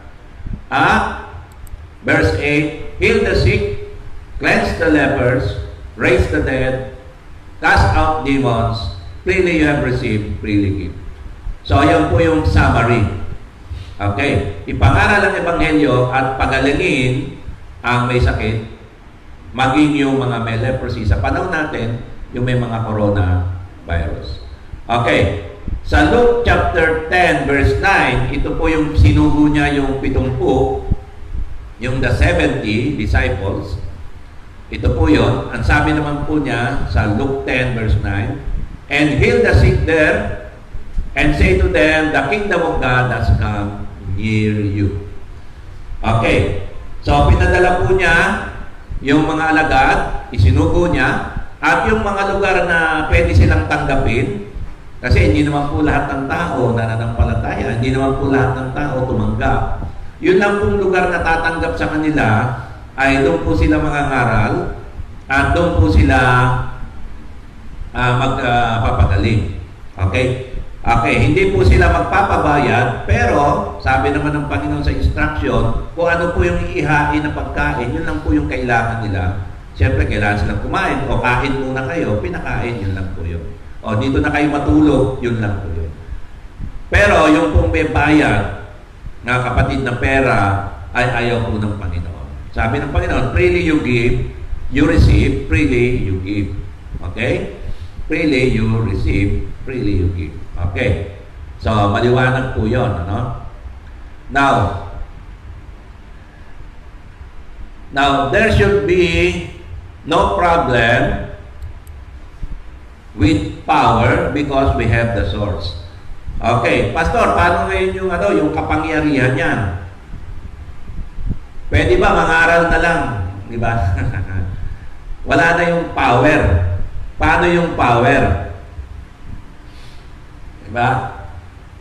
Verse 8, heal the sick, cleanse the lepers, raise the dead, cast out demons, freely you have received, freely give. So, ayan po yung summary. Okay. Ipangaral ang ebanghelyo at pagalingin ang may sakit, maging yung mga may leprosy. Sa panahon natin, yung may mga coronavirus. Okay. Sa Luke chapter 10, verse 9, ito po yung sinugo niya yung 70, yung the 70 disciples. Ito po yun. Ang sabi naman po niya sa Luke 10, verse 9, and heal the sick there, and say to them, the kingdom of God has come near you. Okay. So, pinadala po niya yung mga alagad, isinugo niya, at yung mga lugar na pwede silang tanggapin, kasi hindi naman po lahat ng tao nananampalataya, hindi naman po lahat ng tao tumanggap. Yun lang pong lugar na tatanggap sa kanila, ay doon po sila mangangaral, at doon po sila magpapagaling. Okay? Okay, hindi po sila magpapabayad, pero sabi naman ng Panginoon sa instruction, kung ano po yung iihain na pagkain, yun lang po yung kailangan nila. Siyempre, kailangan silang kumain, o kain muna kayo, pinakain, yun lang po yun. O dito na kayo matulog, yun lang po yun. Pero yung pong may bayad, na kapatid na pera, ay ayaw po ng Panginoon. Sabi ng Panginoon, freely you give, you receive, freely you give. Okay? Freely you receive, freely you give. Okay. So, maliwanag po yun. Ano? Now, there should be no problem with power because we have the source. Okay. Pastor, paano ngayon yung kapangyarihan niyan? Pwede ba mangaral na lang? Di ba? Wala na yung power. Paano yung power? Diba?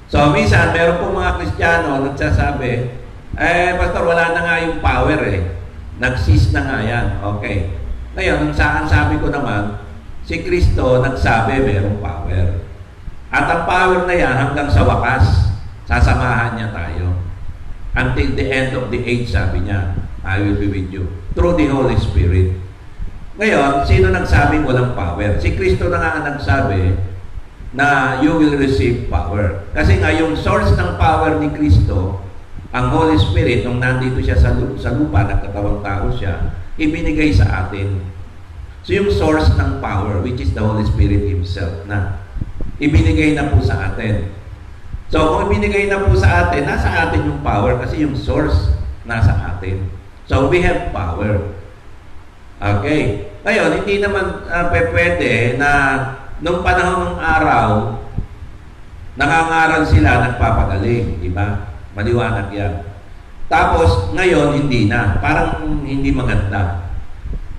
So, minsan, meron po mga Kristiyano nagsasabi, Pastor, wala na nga yung power eh. Nag-cease na nga yan. Okay. Ngayon, ang sabi ko naman, si Kristo nagsabi merong power. At ang power na yan, hanggang sa wakas, sasamahan niya tayo. Until the end of the age, sabi niya, I will be with you. Through the Holy Spirit. Ngayon, sino nagsabing walang power? Si Kristo na nga ang nagsabi na you will receive power. Kasi nga, yung source ng power ni Kristo, ang Holy Spirit, nung nandito siya sa lupa, nagkatawang tao siya, ibinigay sa atin. So yung source ng power, which is the Holy Spirit Himself na, ibinigay na po sa atin. So kung ibinigay na po sa atin, nasa atin yung power kasi yung source nasa atin. So we have power. Okay. Ngayon, hindi naman pwede na nung panahon ng araw, nangangaral sila, nagpapagaling, di ba? Maliwanag yan. Tapos, ngayon, hindi na. Parang hindi maganda.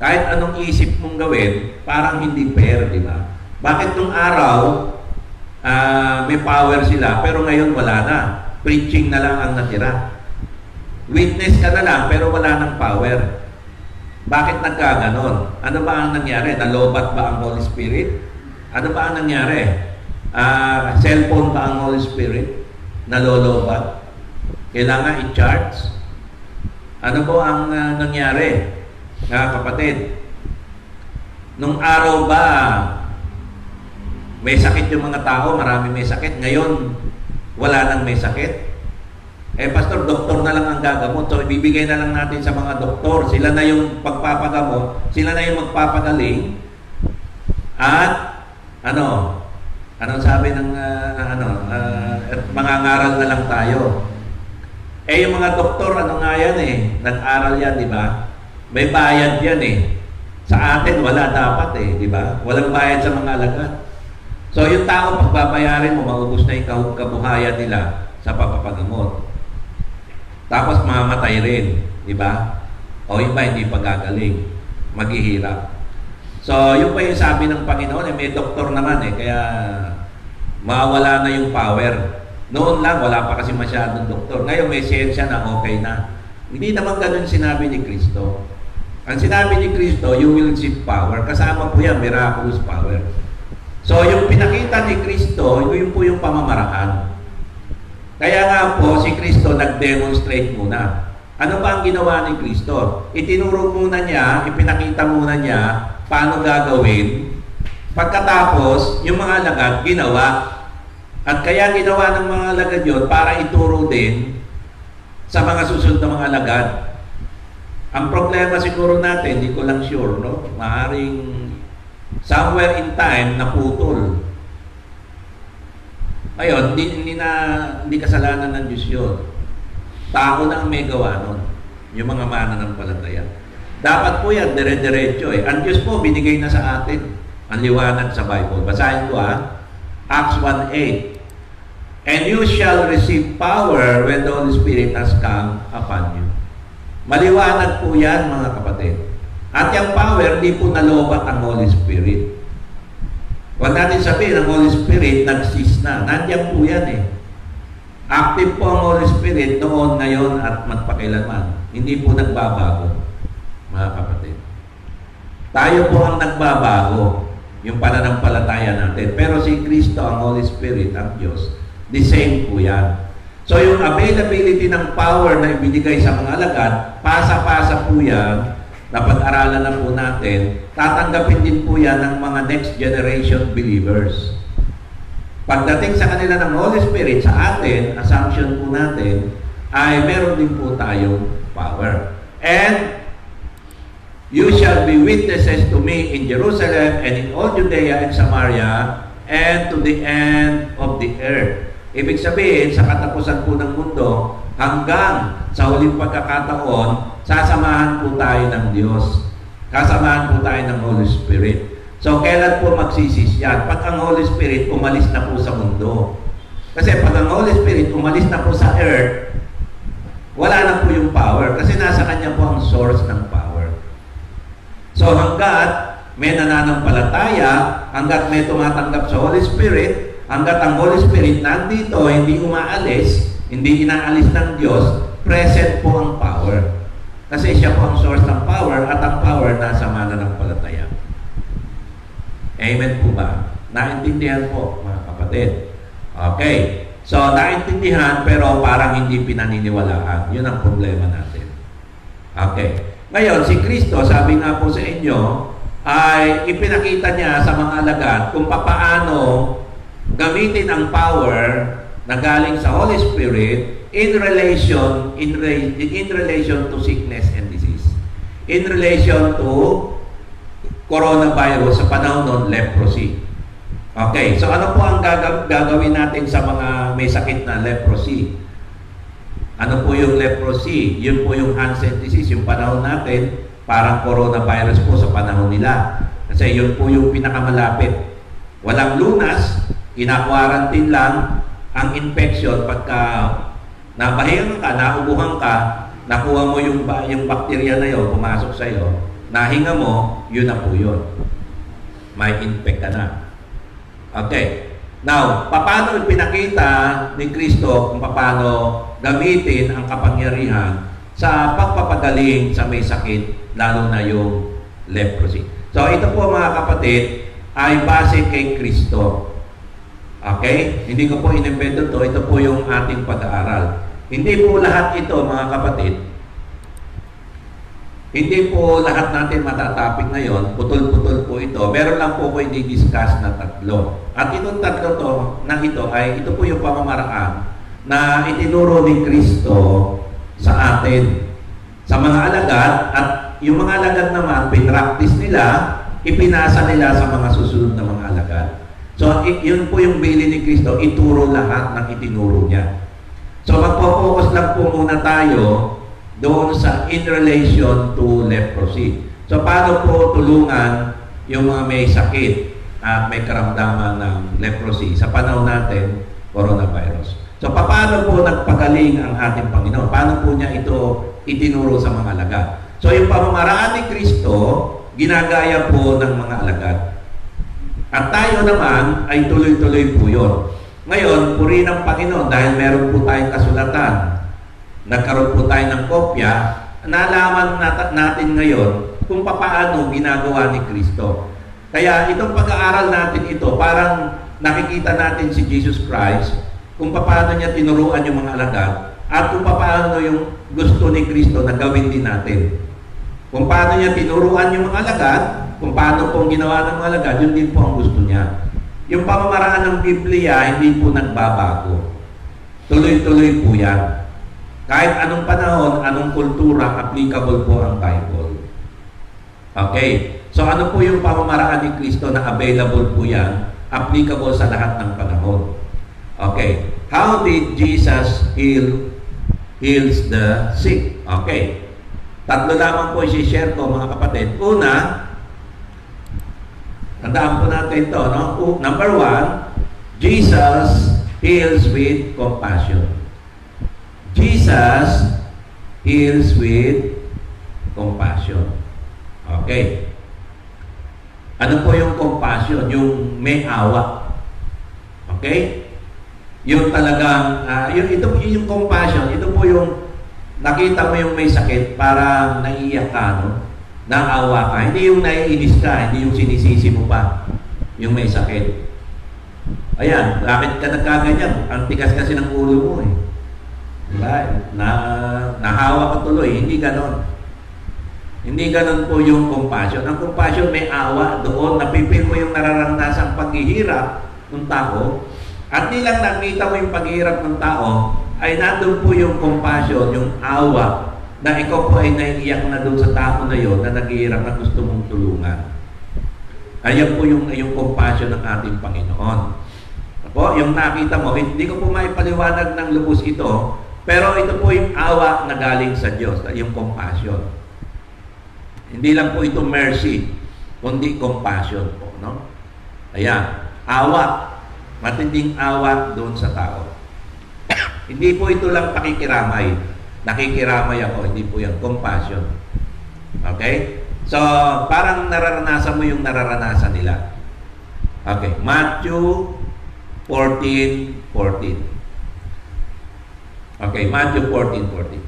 Kahit anong isip mong gawin, parang hindi fair, di ba? Bakit nung araw, may power sila, pero ngayon wala na. Preaching na lang ang natira. Witness ka na lang, pero wala ng power. Bakit nagkaganon? Ano ba ang nangyari? Nalobat ba ang Holy Spirit? Ano ba ang nangyari? Cellphone ba ang Holy Spirit? Nalolobat? Kailangan i-charge? Ano po ang nangyari? Kapatid, nung araw ba may sakit yung mga tao, marami may sakit, ngayon wala nang may sakit? Pastor, doktor na lang ang gagamot. So, ibibigay na lang natin sa mga doktor. Sila na yung pagpapagamot, sila na yung magpapagaling. At anong sabi ng mangangaral na lang tayo. Yung mga doktor, ano nga yan nag-aral yan, di ba? May bayad yan Sa atin, wala dapat di ba? Walang bayad sa mga alagad. So, yung tao, pagbabayarin mo, maubos na yung kabuhayan nila sa papapagamot. Tapos, mamatay rin, di ba? O iba, hindi pagagaling. Maghihirap. So, yun pa yung sabi ng Panginoon, may doktor naman kaya mawala na yung power. Noon lang, wala pa kasi masyadong doktor. Ngayon, may siyensya na okay na. Hindi naman ganun sinabi ni Kristo. Ang sinabi ni Kristo, you will receive power. Kasama po yan, miraculous power. So, yung pinakita ni Kristo, yun po yung pamamaraan. Kaya nga po, si Kristo nag-demonstrate muna. Ano ba ang ginawa ni Kristo? Itinuro muna niya, ipinakita muna niya, paano gagawin. Pagkatapos, yung mga alagad, ginawa. At kaya ginawa ng mga alagad yun para ituro din sa mga susunod na mga alagad. Ang problema siguro natin, hindi ko lang sure, no? Maaring somewhere in time, naputol. Ayun, hindi kasalanan ng Diyos yun. Tao na ang may gawa nun. Yung mga mananampalataya. Dapat po yan, dire-diretso Ang Diyos po, binigay na sa atin ang liwanag sa Bible. Basahin ko Acts 1:8. And you shall receive power when the Holy Spirit has come upon you. Maliwanag po yan, mga kapatid. At yung power, hindi po nalobat ang Holy Spirit. Huwag natin sabihin, ang Holy Spirit nag-cease na. Nandiyan po yan Active po ang Holy Spirit noon, ngayon, at magpakailanman. Hindi po nagbabago, mga kapatid. Tayo po ang nagbabago, yung pananampalataya natin. Pero si Kristo, ang Holy Spirit, ang Diyos, the same po yan. So yung availability ng power na ibinigay sa mga alagad, pasa-pasa po yan, na pag-aralan na po natin, tatanggapin din po yan ng mga next generation believers. Pagdating sa kanila ng Holy Spirit, sa atin, assumption po natin, ay meron din po tayong power. And you shall be witnesses to me in Jerusalem and in all Judea and Samaria and to the end of the earth. Ibig sabihin, sa katapusan po ng mundo, hanggang sa huling pagkakataon, sasamahan po tayo ng Diyos. Kasamahan po tayo ng Holy Spirit. So, kailan po magsisis yan? Pag ang Holy Spirit umalis na po sa mundo. Kasi pag ang Holy Spirit umalis na po sa earth, wala na po yung power. Kasi nasa Kanya po ang source ng power. So, hanggat may nananampalataya, hanggat may tumatanggap sa Holy Spirit, hanggat ang Holy Spirit nandito, hindi umaalis, hindi inaalis ng Diyos, present po ang power. Kasi siya po ang source ng power at ang power nasa mananampalataya. Amen po ba? Naintindihan po, mga kapatid. Okay. So, naintindihan pero parang hindi pinaniniwalaan. Yun ang problema natin. Okay. Ngayon, si Kristo, sabi nga po sa inyo, ay ipinakita niya sa mga alagad kung papaano gamitin ang power na galing sa Holy Spirit in relation to sickness and disease. In relation to coronavirus sa panahon ng leprosy. Okay, so ano po ang gagawin natin sa mga may sakit na leprosy? Ano po yung leprosy? Yun po yung Hansen disease, yung panahon natin, parang coronavirus po sa panahon nila. Kasi yun po yung pinakamalapit. Walang lunas, ina-quarantine lang ang infection pagka nabahingan ka, naubuhan ka, nakuha mo yung bakterya na yun, pumasok sa iyo, nahinga mo, yun na po yun. May infect ka na. Okay. Now, paano pinakita ni Kristo kung paano gamitin ang kapangyarihan sa pagpapagaling sa may sakit, lalo na yung leprosy. So, ito po mga kapatid, ay base kay Kristo. Okay? Hindi ko po inimbento to. Ito po yung ating pag-aaral. Hindi po lahat ito, mga kapatid, hindi po lahat natin matatapik ngayon. Putol-putol po ito. Meron lang po ko i-discuss na tatlo. At itong tatlo to, ito po yung pamamaraan na itinuro ni Kristo sa atin, sa mga alagad, at yung mga alagad naman, pinractice nila, ipinasa nila sa mga susunod na mga alagad. So, yun po yung bili ni Kristo, ituro lahat ng itinuro niya. So, magpo-focus lang po muna tayo doon sa in relation to leprosy. So, paano po tulungan yung mga may sakit at may karamdaman ng leprosy sa panahon natin, coronavirus. So, paano po nagpagaling ang ating Panginoon? Paano po niya ito itinuro sa mga alagad? So, yung pamamaraan ni Kristo, ginagaya po ng mga alagad. At tayo naman ay tuloy-tuloy po yun. Ngayon, purihin ang Panginoon dahil meron po tayong kasulatan. Nagkaroon po tayo ng kopya, nalaman natin ngayon kung paano ginagawa ni Kristo. Kaya itong pag-aaral natin ito, parang nakikita natin si Jesus Christ, kung paano niya tinuruan yung mga alagad, at kung paano yung gusto ni Kristo na gawin din natin. Kung paano niya tinuruan yung mga alagad, kung paano pong ginawa ng mga alagad, yun din po ang gusto niya. Yung pamamaraan ng Biblia, hindi po nagbabago. Tuloy-tuloy po yan. Kahit anong panahon, anong kultura, applicable po ang Bible. Okay. So ano po yung pamamaraan ni Kristo na available po yan, applicable sa lahat ng panahon. Okay. How did Jesus heals the sick? Okay. Tatlo lamang po i-share ko mga kapatid. Una, tandaan po natin ito, no? Number one, Jesus heals with compassion. Jesus heals with compassion. Okay. Ano po yung compassion? Yung may awa. Okay? Yung talagang, yung compassion, ito po yung nakita mo yung may sakit, parang naiiyak ka, no? Naawa ka. Hindi yung naiinis ka, hindi yung sinisisi mo pa yung may sakit. Ayan, bakit ka nagkaganyan? Ang tigas kasi ng ulo mo eh. Diba? Nahawa ka tuloy. Hindi ganon. Hindi ganon po yung compassion. Ang compassion may awa doon. Napipil mo yung nararanasan paghihirap ng tao. At di lang nakita mo yung paghihirap ng tao, ay nandun po yung compassion, yung awa, na ikaw po ay naiiyak na doon sa tao na yon na naghihirap na gusto mong tulungan. Ayan po yung compassion ng ating Panginoon. Po, yung nakita mo, hindi ko po maipaliwanag ng lubos ito, pero ito po yung awa na galing sa Diyos, yung compassion. Hindi lang po ito mercy, kundi compassion po, no? Ayan, awa, matinding awa doon sa tao. Hindi po ito lang pakikiramay. Nakikiramay ako, hindi po yan, compassion. Okay? So, parang nararanasan mo yung nararanasan nila. Okay, Matthew 14:14. Okay, Matthew 14:14.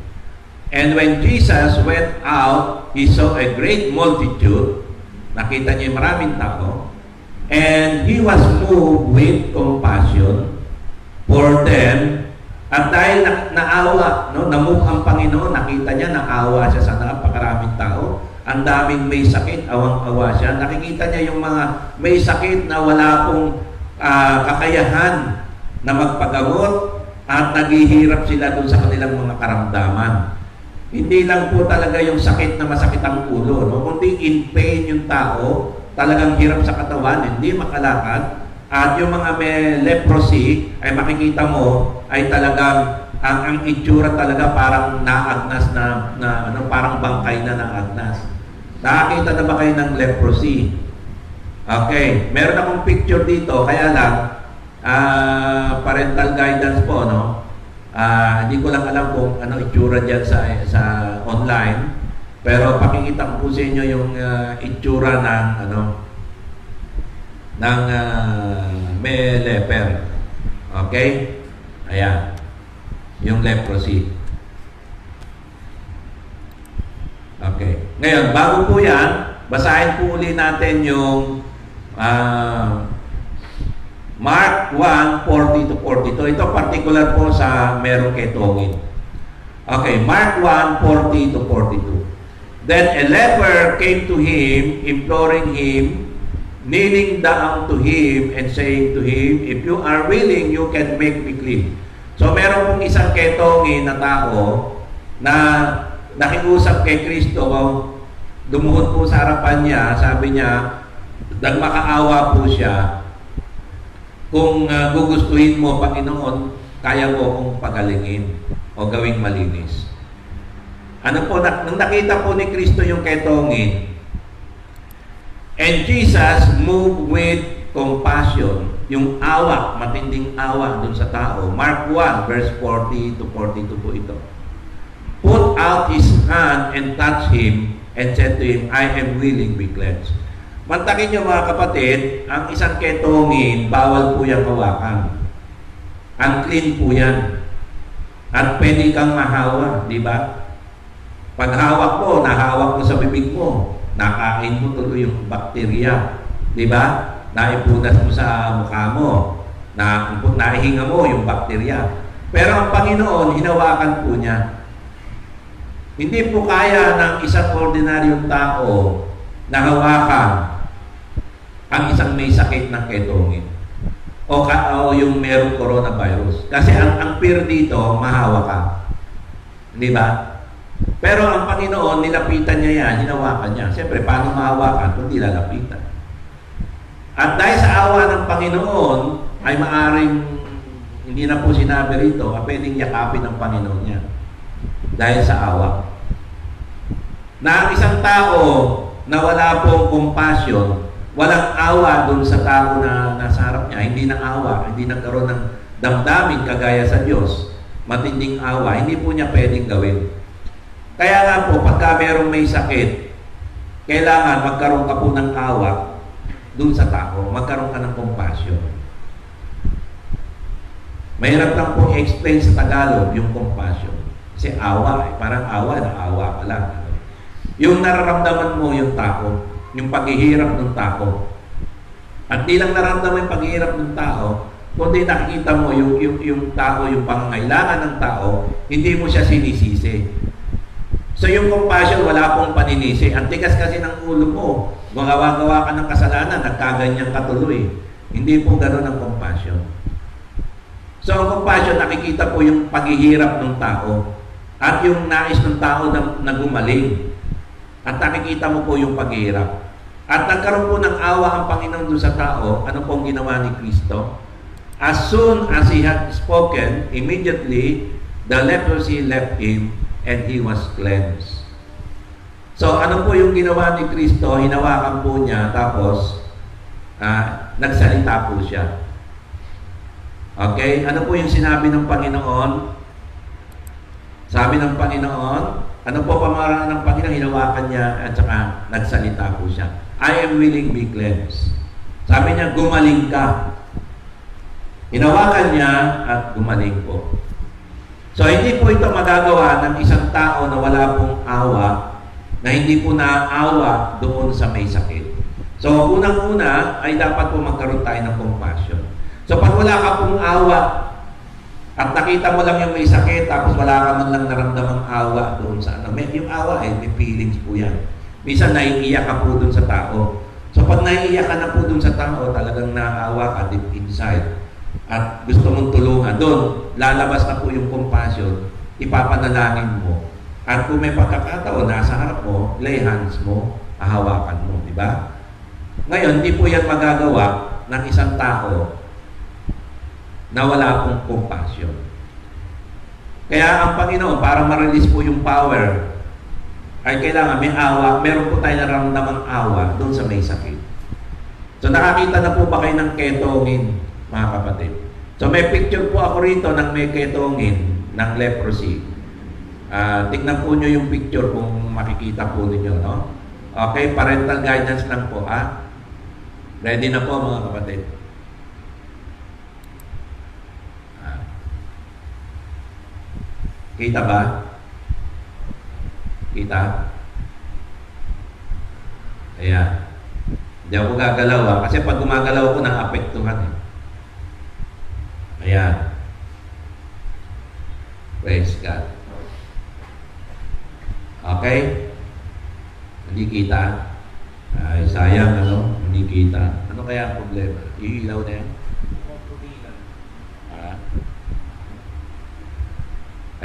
And when Jesus went out, he saw a great multitude. Nakita niya yung maraming tao. And he was moved with compassion for them. At dahil naawa, no, namove ang Panginoon, nakita niya, naawa siya sa napakaraming tao. Ang daming may sakit, awang-awa siya. Nakikita niya yung mga may sakit na wala pong kakayahan na magpagamot at naghihirap sila dun sa kanilang mga karamdaman. Hindi lang po talaga yung sakit na masakit ang ulo, no? Kundi in pain yung tao, talagang hirap sa katawan, hindi makalakad. At yung mga may leprosy, ay makikita mo, ay talagang ang itsura talaga parang naagnas na parang bangkay na naagnas. Nakakita na ba kayo ng leprosy? Okay, meron akong picture dito, kaya lang, parental guidance po, no? Hindi ko lang alam kung ano itsura dyan sa online, pero pakikita ko po sa inyo yung itsura ng may leper. Okay? Ayan. Yung leprosy. Okay. Ngayon, bago po yan, basahin po uli natin yung Mark 1:40-42. Ito particular po sa merong ketongin. Okay, Mark 1:40-42. Then a leper came to him, imploring him, kneeling down to him and saying to him, "If you are willing, you can make me clean." So meron pong isang ketongin na tao na nakiusap kay Kristo, lumuhod po sa harapan niya, sabi niya, nagmakaawa po siya, kung gugustuhin mo, Panginoon, kaya mo akong pagalingin o gawing malinis. Ano po, nang nakita po ni Kristo yung ketongin, and Jesus moved with compassion, yung awa, matinding awa dun sa tao. Mark 1:40-42 po ito. Put out his hand and touch him and said to him, "I am willing, be cleansed." Mantakin nyo mga kapatid, ang isang ketongin, bawal po yung hawakan. Unclean po yan. At pwede kang mahawa, di ba? Pag hawak mo, nahawak mo sa bibig mo, nakain mo tuloy yung bakterya, di ba? Naipunas mo sa mukha mo, naihinga mo yung bakterya. Pero ang Panginoon, hinawakan po niya. Hindi po kaya ng isang ordinaryong tao na hawakan ang isang may sakit ng ketongin o yung merong coronavirus. Kasi ang fear dito, mahawa ka. Di ba? Pero ang Panginoon, nilapitan niya yan, hinawakan niya. Siyempre, paano mahawakan kung di lalapitan? At dahil sa awa ng Panginoon, ay maaring, hindi na po sinabi rito, pwedeng yakapin ng Panginoon niya. Dahil sa awa. Na ang isang tao na wala pong compassion, walang awa dun sa tao na nasa harap niya, hindi na awa, hindi nagkaroon ng damdamin kagaya sa Diyos, matinding awa, hindi po niya pwedeng gawin. Kaya nga po, pagka merong may sakit, kailangan magkaroon ka po ng awa dun sa tao, magkaroon ka ng compassion. Mahirap lang po i-explain sa Tagalog yung compassion. Kasi awa, parang awa, naawa ka lang. Yung nararamdaman mo yung tao, yung paghihirap ng tao. At di lang nararamdaman yung paghihirap ng tao, kundi nakikita mo yung tao, yung pangangailangan ng tao, hindi mo siya sinisisi. So yung compassion, wala pong paninisi. Ang tigas kasi ng ulo mo, gawa-gawa ka ng kasalanan, nagkaganyan ka tuloy. Hindi po gano'n ang compassion. So ang compassion, nakikita po yung paghihirap ng tao at yung nais ng tao na gumaling. At nakikita mo po yung paghihirap. At nagkaroon po ng awa ang Panginoon doon sa tao. Ano pong ginawa ni Kristo? As soon as he had spoken, immediately the leprosy left him and he was cleansed. So ano po yung ginawa ni Kristo? Hinawakan po niya, tapos nagsalita po siya. Okay? Ano po yung sinabi ng Panginoon? Sabi ng Panginoon, ano po pamaraan ng Panginoon? Hinawakan niya at saka nagsalita po siya. I am willing, be cleansed. Sabi niya, gumaling ka. Hinawakan niya at gumaling po. So hindi po ito magagawa ng isang tao na wala pong awa, na hindi po naaawa doon sa may sakit. So unang-una ay dapat po magkaroon tayo ng compassion. So pag wala ka pong awa, at nakita mo lang yung may sakit, tapos wala ka man lang naramdamang awa doon sa ano. Yung awa may feelings po yan. Minsan naiiyak ka po doon sa tao. So pag naiiyak ka na po dun sa tao, talagang naaawa ka deep inside at gusto mong tulungan, doon lalabas na po yung compassion, ipapanalangin mo. At kung may pagkakataon, nasa harap mo, lay hands mo, hahawakan mo, di ba? Ngayon, di po yan magagawa ng isang tao na wala pong compassion. Kaya ang Panginoon, para ma-release po yung power, ay kailangan may awa, meron po tayo nararamdamang awa doon sa may sakit. So nakakita na po ba kayo ng ketongin, mga kapatid? So may picture po ako rito ng may ketongin ng leprosy. Tignan po nyo yung picture kung makikita po ninyo, no? Okay, parental guidance lang po, ha? Ready na po, mga kapatid? Kita ba? Kita? Ayan. Hindi ako gagalaw, ha? Kasi pag gumagalaw ko, naapektuhan, eh. Ayan. Praise God. Okay? Hindi kita. Ay, sayang, ano? Hindi kita. Ano kaya ang problema? Iilaw na yan?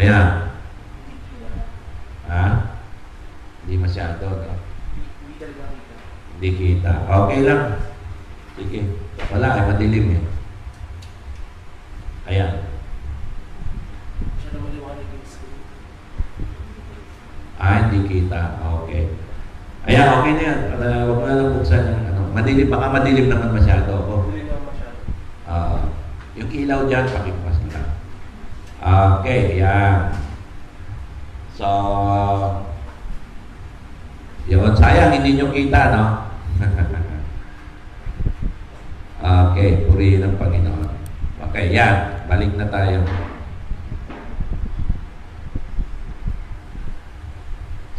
Ayan. Hindi masyado, no? Hindi kita. Okay lang. Sige. Wala, madilim, eh. Ayan. Hindi kita. Okay. Ayan, okay na yan. Huwag mo na lang buksan yung ano. Madilim, baka madilim naman masyado ako. Yung ilaw dyan, pakipas lang. Okay, yan. So, yun. Sayang, hindi nyo kita, no? Okay, purihin ang Panginoon. Okay, yan. Balik na tayo.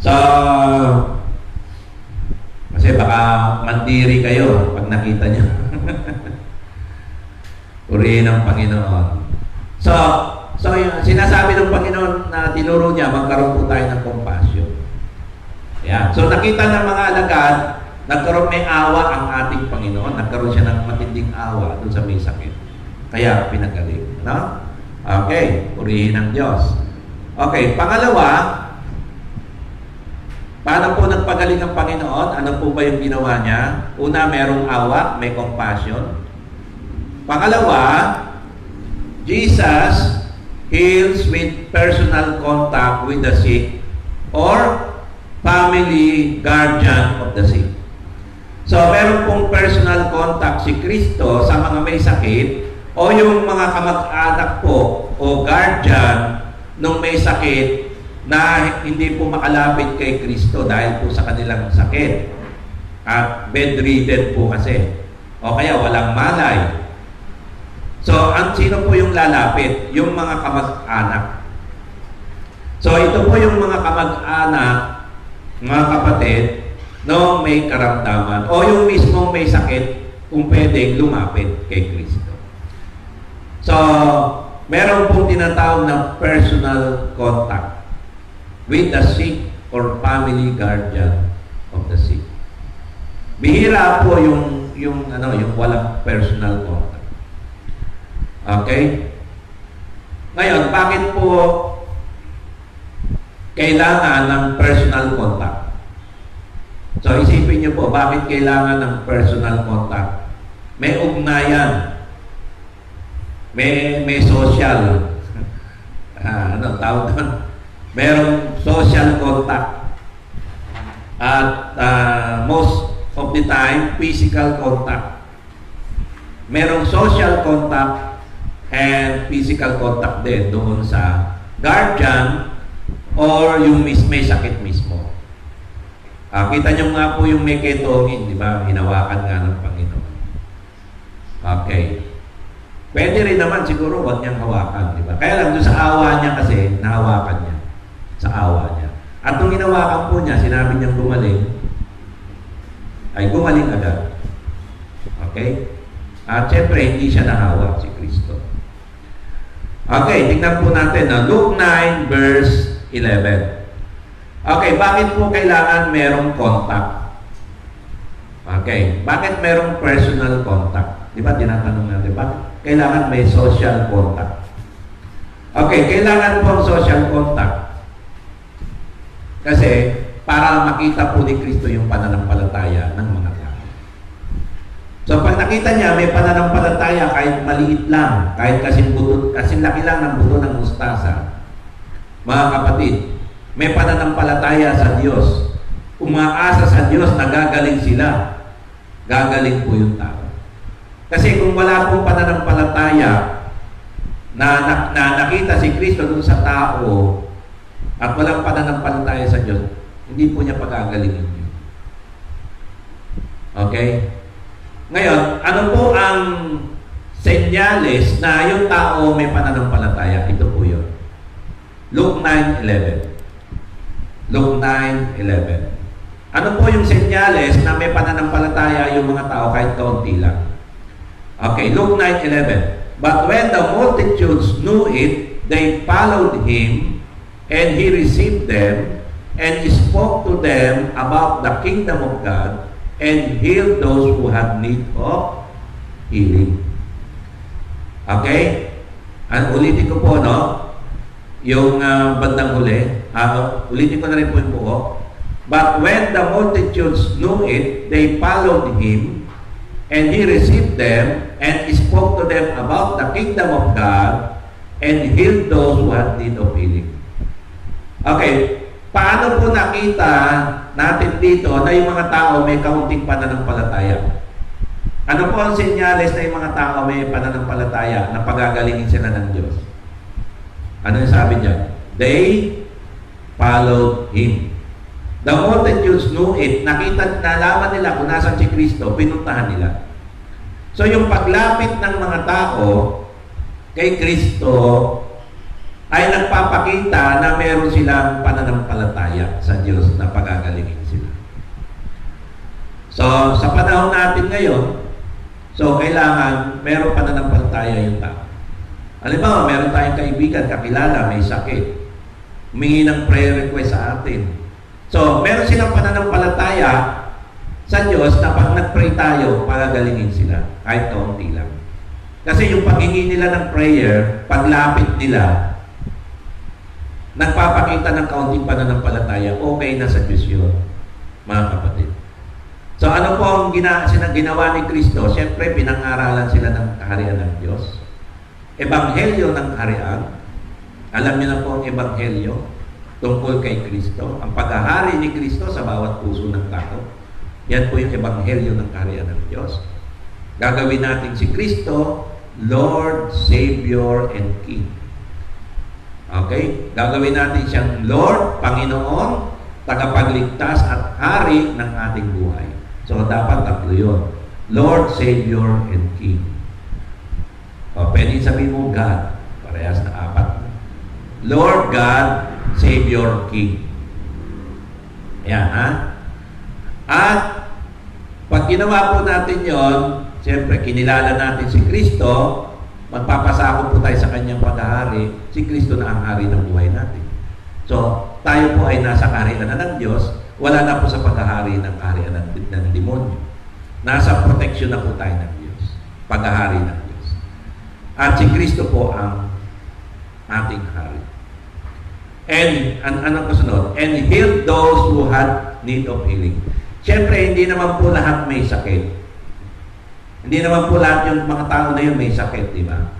So, kasi baka mandiri kayo pag nakita nyo. Purihin ang Panginoon. So yung sinasabi ng Panginoon na tinuro niya, magkaroon po tayo ng compassion. Yan. So nakita ng mga alagad, nagkaroon may awa ang ating Panginoon. Nagkaroon siya ng matinding awa doon sa may sakit. Kaya pinagaling. No? Okay, purihin ang Diyos. Okay, pangalawa, paano po nagpagaling ang Panginoon? Ano po ba yung ginawa niya? Una, merong awa, may compassion. Pangalawa, Jesus heals with personal contact with the sick or family guardian of the sick. So, meron pong personal contact si Kristo sa mga may sakit o yung mga kamag-anak po o guardian nung may sakit na hindi po makalapit kay Kristo dahil po sa kanilang sakit at bedridden po kasi o kaya walang malay. So, sino po yung lalapit? Yung mga kamag-anak. So, ito po yung mga kamag-anak, mga kapatid, no may karamdaman o yung mismong may sakit kung pwedeng lumapit kay Kristo. So, meron pong tinatawag na personal contact with the sick or family guardian of the sick. Bihira po yung walang personal contact. Okay? Ngayon, bakit po kailangan ng personal contact? So, isipin niyo po, bakit kailangan ng personal contact? May ugnayan. May social. Tawag doon? Merong social contact. At most of the time, physical contact. Merong social contact and physical contact din doon sa guardian or yung may sakit mismo. Kita nyo nga po yung may ketongin, di ba? Hinawakan nga ng Panginoon. Okay. Pwede rin naman siguro huwag niyang hawakan, di ba? Kaya lang doon sa awa niya kasi, nahawakan niya. Sa awa niya. At nung hinawakan po niya, sinabi niyang gumaling, ay gumaling agad. Okay? At syempre, hindi siya nahawa si Kristo. Okay, tingnan po natin na Luke 9 verse 11. Okay, bakit po kailangan merong contact? Okay. Bakit merong personal contact? Di ba, tinatanong natin, bakit kailangan may social contact? Okay, kailangan po ang social contact. Kasi, para makita po ni Kristo yung pananampalataya ng mga tao. So, pag nakita niya, may pananampalataya kahit maliit lang, kahit kasing laki lang ng buto ng mustasa, mga kapatid, may pananampalataya sa Diyos. Umaasa sa Diyos na gagaling sila. Gagaling po yung tao. Kasi kung wala pong pananampalataya na nakita si Kristo dun sa tao at walang pananampalataya sa Diyos, hindi po niya pagagalingin yun. Okay? Ngayon, ano po ang senyales na yung tao may pananampalataya? Ito po yun. Luke 9:11. Luke 9:11. Ano po yung senyales na may pananampalataya yung mga tao kahit kaunti lang? Okay, Luke 9:11. But when the multitudes knew it, they followed him, and he received them, and spoke to them about the kingdom of God, and healed those who had need of healing. Okay? Ulitin ko po, no? Yung bandang huli. Ulitin ko na rin po yung buo. But when the multitudes knew it, they followed him, and he received them, and spoke to them about the kingdom of God, and healed those who had need of healing. Okay, paano po nakita natin dito na yung mga tao may kaunting pananampalataya? Ano po ang senyales na yung mga tao may pananampalataya na pagagalingin sila ng Diyos? Ano yung sabi niya? They followed him. The multitudes knew it. Nalaman nila kung nasan si Kristo, pinuntahan nila. So yung paglapit ng mga tao kay Kristo ay nagpapakita na meron silang pananampalataya sa Diyos na pagagalingin sila. So sa panahon natin ngayon, so kailangan meron pananampalataya yung tao. Halimbawa, meron tayong kaibigan, kakilala, may sakit. Humingi ng prayer request sa atin. So, meron silang pananampalataya sa Diyos na pag nag-pray tayo, pagagalingin sila. Kahit kaunti lang. Kasi yung paghingi nila ng prayer, paglapit nila, nagpapakita ng kaunting pananampalataya, okay na sa Diyos yun, mga kapatid. So, ano po ang ginawa ni Kristo? Siyempre, pinang-aralan sila ng kaharian ng Diyos. Ebanghelyo ng kaharian. Alam niyo na po ang ebanghelyo tungkol kay Kristo, ang paghahari ni Kristo sa bawat puso ng tao. Yan po yung ebanghelyo ng kaharian ng Diyos. Gagawin natin si Kristo, Lord, Savior, and King. Okay? Gagawin natin siyang Lord, Panginoon, tagapagligtas at hari ng ating buhay. So, dapat tatlo yun. Lord, Savior, and King. O, pwede sabihin mo God. Parehas na apat. Lord God, Savior, King. Ayan, ha? At pag ginawa po natin yon, siyempre, kinilala natin si Kristo, magpapasakop po tayo sa kanyang paghahari, si Kristo na ang hari ng buhay natin. So, tayo po ay nasa kaharian na ng Diyos, wala na po sa paghahari ng kaharian ng demonyo. Nasa protection na po tayo ng Diyos, paghahari ng Diyos. At si Kristo po ang ating hari. And, ano kasunod? And healed those who had need of healing. Siyempre, hindi naman po lahat may sakit. Hindi naman po lahat yung mga tao na yun may sakit, di ba?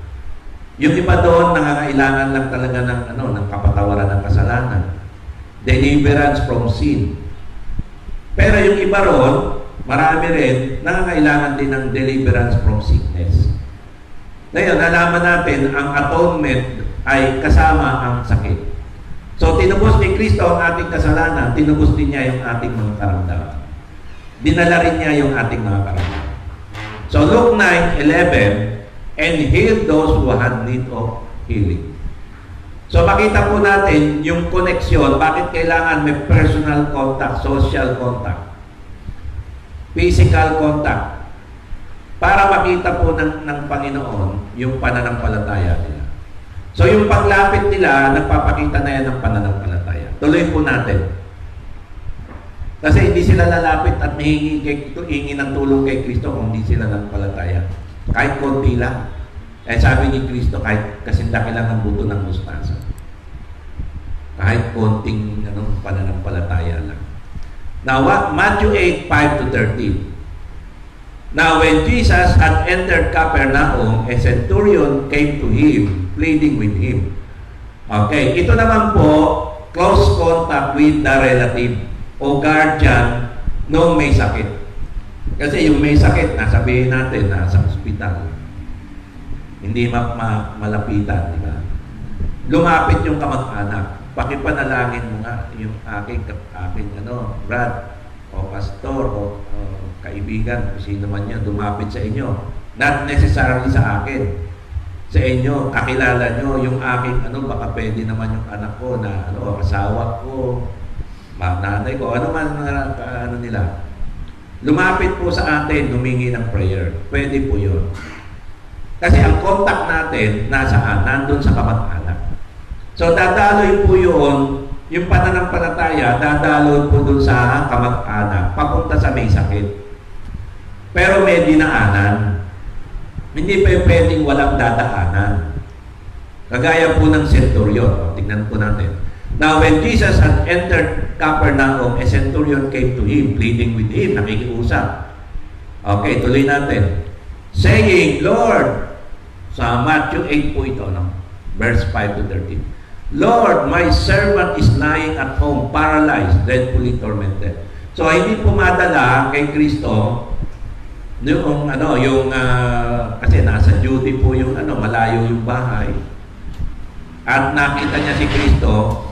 Yung iba doon, nangangailangan lang talaga ng kapatawaran ng kasalanan. Deliverance from sin. Pero yung iba ron, marami rin, nangangailangan din ng deliverance from sickness. Ngayon, nalaman natin, ang atonement ay kasama ang sakit. So, tinubos ni Kristo ang ating kasalanan, tinubos din niya yung ating mga karamdaman. Dinala rin niya yung ating mga karamdaman. So, Luke 9:11, and healed those who had need of healing. So, makita po natin yung koneksyon, bakit kailangan may personal contact, social contact, physical contact, para makita po ng Panginoon yung pananampalataya nila. So, yung paglapit nila, nagpapakita na yan ng pananampalataya. Tuloy po natin. Kasi hindi sila lalapit at hingi ng tulong kay Kristo kung hindi sila nagpalataya. Kahit konti lang. Eh sabi ni Kristo, kahit kasindaki lang ng buto ng mustasa. Kahit konting pananampalataya lang. Now, Matthew 8, 5 to 13. Now, when Jesus had entered Capernaum, a centurion came to him, pleading with him. Okay, ito naman po, close contact with the relative o guardian nung may sakit. Kasi yung may sakit, nasabihin natin, nasa ospital. Hindi malapitan, di ba? Lumapit yung kamag-anak. Pakipanalangin mo nga yung aking Brad, o pastor, o kaibigan, kung sino man yan, lumapit sa inyo. Not necessarily sa akin. Sa inyo, kakilala nyo yung aking, baka pwede naman yung anak ko na, asawa ko, nanay ko, ano man, nila. Lumapit po sa atin, humingi ng prayer. Pwede po yun. Kasi ang contact natin, nasaan? Nandun sa kamag-anak. So, dadaloy po yun, yung pananampalataya, dadaloy po dun sa kamag-anak, papunta sa may sakit. Pero may dinaanan. Hindi pa pwedeng walang dadaanan. Kagaya po ng centurion. Tingnan po natin. Now, when Jesus had entered Capernaum, a centurion came to him, pleading with him, nakikiusap. Okay, tuloy natin. Saying, Lord, sa Matthew 8 po ito, verse 5 to 13. Lord, my servant is lying at home, paralyzed, dreadfully tormented. So, hindi pumadala kay Kristo kasi nasa duty po yung malayo yung bahay. At nakita niya si Kristo,